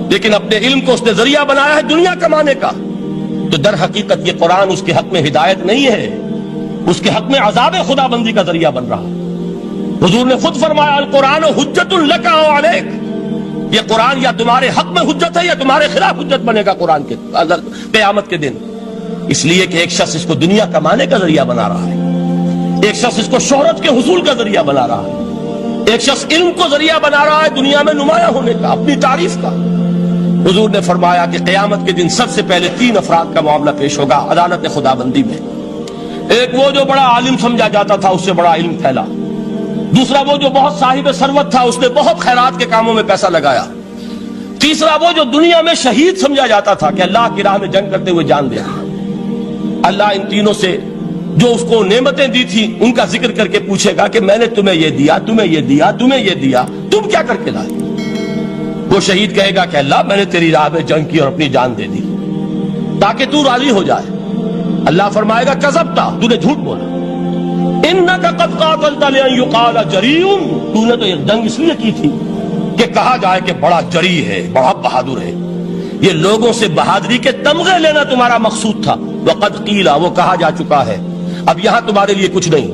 لیکن اپنے علم کو اس نے ذریعہ بنایا ہے دنیا کمانے کا، تو در حقیقت یہ قرآن اس کے حق میں ہدایت نہیں ہے، اس کے حق میں عذاب خدا بندی کا ذریعہ بن رہا. حضور نے خود فرمایا القرآن حجت لک او علیک. یہ قرآن یا تمہارے حق میں حجت ہے یا تمہارے خلاف حجت بنے گا قرآن کے قیامت کے دن. اس لیے کہ ایک شخص اس کو دنیا کمانے کا ذریعہ بنا رہا ہے، ایک شخص اس کو شہرت کے حصول کا ذریعہ بنا رہا ہے، ایک شخص علم کو ذریعہ بنا رہا ہے دنیا میں نمایاں ہونے کا، اپنی تعریف کا. حضور نے فرمایا کہ قیامت کے دن سب سے پہلے 3 افراد کا معاملہ پیش ہوگا عدالت خدا بندی میں. ایک وہ جو بڑا عالم سمجھا جاتا تھا، اس سے بڑا علم پھیلا. دوسرا وہ جو بہت صاحب ثروت تھا، اس نے بہت خیرات کے کاموں میں پیسہ لگایا. تیسرا وہ جو دنیا میں شہید سمجھا جاتا تھا کہ اللہ کی راہ میں جنگ کرتے ہوئے جان دیا. اللہ ان تینوں سے جو اس کو نعمتیں دی تھی ان کا ذکر کر کے پوچھے گا کہ میں نے تمہیں یہ دیا، تمہیں یہ دیا، تمہیں یہ دیا، تم کیا کر کے لائے؟ وہ شہید کہے گا کہ اللہ میں نے تیری راہ میں جنگ کی اور اپنی جان دے دی تاکہ تو راضی ہو جائے. اللہ فرمائے گا کذبت، تو نے جھوٹ بولا. انک قد قاتلت لئن یقال جریء، تو نے تو یہ جنگ اس لیے کی تھی کہ کہا جائے کہ بڑا جری ہے، بڑا بہادر ہے. یہ لوگوں سے بہادری کے تمغے لینا تمہارا مقصود تھا. وقد قیل، وہ کہا جا چکا ہے، اب یہاں تمہارے لیے کچھ نہیں.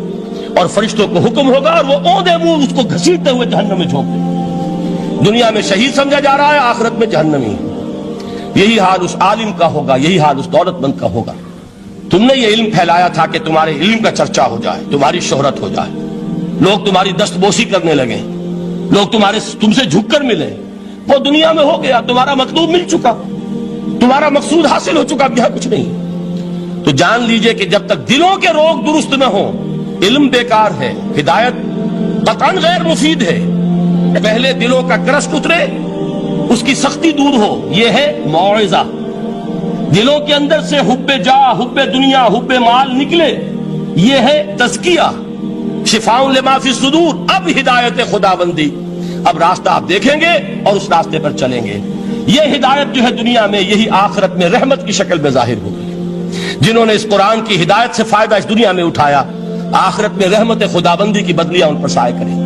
اور فرشتوں کو حکم ہوگا اور وہ اوندے منہ اس کو گھسیٹتے ہوئے جہنم میں جھونک دیں. دنیا میں شہید سمجھا جا رہا ہے، آخرت میں جہنمی. یہی حال اس عالم کا ہوگا، یہی حال اس دولت مند کا ہوگا. تم نے یہ علم پھیلایا تھا کہ تمہارے علم کا چرچا ہو جائے، تمہاری شہرت ہو جائے، لوگ تمہاری دست بوسی کرنے لگے، لوگ تم سے جھک کر ملے. وہ دنیا میں ہو گیا، تمہارا مطلوب مل چکا، تمہارا مقصود حاصل ہو چکا، اب یہاں کچھ نہیں. تو جان لیجئے کہ جب تک دلوں کے روگ درست نہ ہوں، علم بیکار ہے، ہدایت قطعاً غیر مفید ہے. پہلے دلوں کا کرشٹ اترے، اس کی سختی دور ہو، یہ ہے موعظہ. دلوں کے اندر سے حب جا، حب دنیا، حب مال نکلے، یہ ہے تزکیہ. شفاء لما فی الصدور. اب ہدایت خدا بندی، اب راستہ آپ دیکھیں گے اور اس راستے پر چلیں گے. یہ ہدایت جو ہے دنیا میں، یہی آخرت میں رحمت کی شکل میں ظاہر ہوگی. جنہوں نے اس قرآن کی ہدایت سے فائدہ اس دنیا میں اٹھایا، آخرت میں رحمت خدا بندی کی بدلیاں ان پر سائے کریں.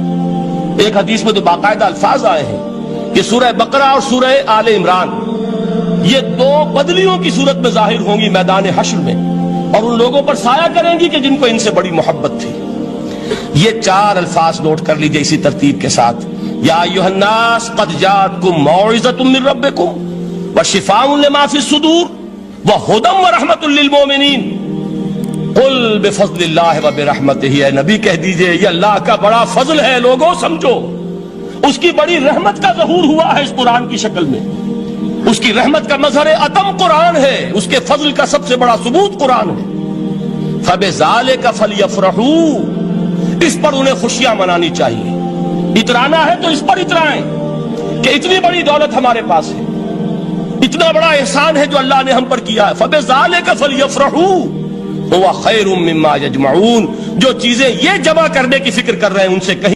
ایک حدیث میں تو باقاعدہ الفاظ آئے ہیں کہ سورہ بقرہ اور سورہ آل عمران یہ 2 بدلیوں کی صورت میں ظاہر ہوں گی میدان حشر میں، اور ان لوگوں پر سایہ کریں گی کہ جن کو ان سے بڑی محبت تھی. یہ 4 الفاظ نوٹ کر لیجئے اسی ترتیب کے ساتھ. یا ایھا الناس قد جاءتکم موعظۃ من ربکم وشفاء لما فی الصدور وہدی ورحمۃ للمؤمنین. قل بفضل اللہ وبرحمتہ، اے نبی کہہ دیجئے یہ اللہ کا بڑا فضل ہے، لوگوں سمجھو. اس کی بڑی رحمت کا ظہور ہوا ہے اس قرآن کی شکل میں. اس کی رحمت کا مظہر اتم قرآن ہے، اس کے فضل کا سب سے بڑا ثبوت قرآن ہے. فبذالک فلیفرحوا، اس پر انہیں خوشیاں منانی چاہیے. اترانا ہے تو اس پر اترائیں کہ اتنی بڑی دولت ہمارے پاس ہے، اتنا بڑا احسان ہے جو اللہ نے ہم پر کیا ہے. فبذالک فلیفرحوا هو خیر مما یجمعون. جو چیزیں یہ جمع کرنے کی فکر کر رہے ہیں ان سے کہیں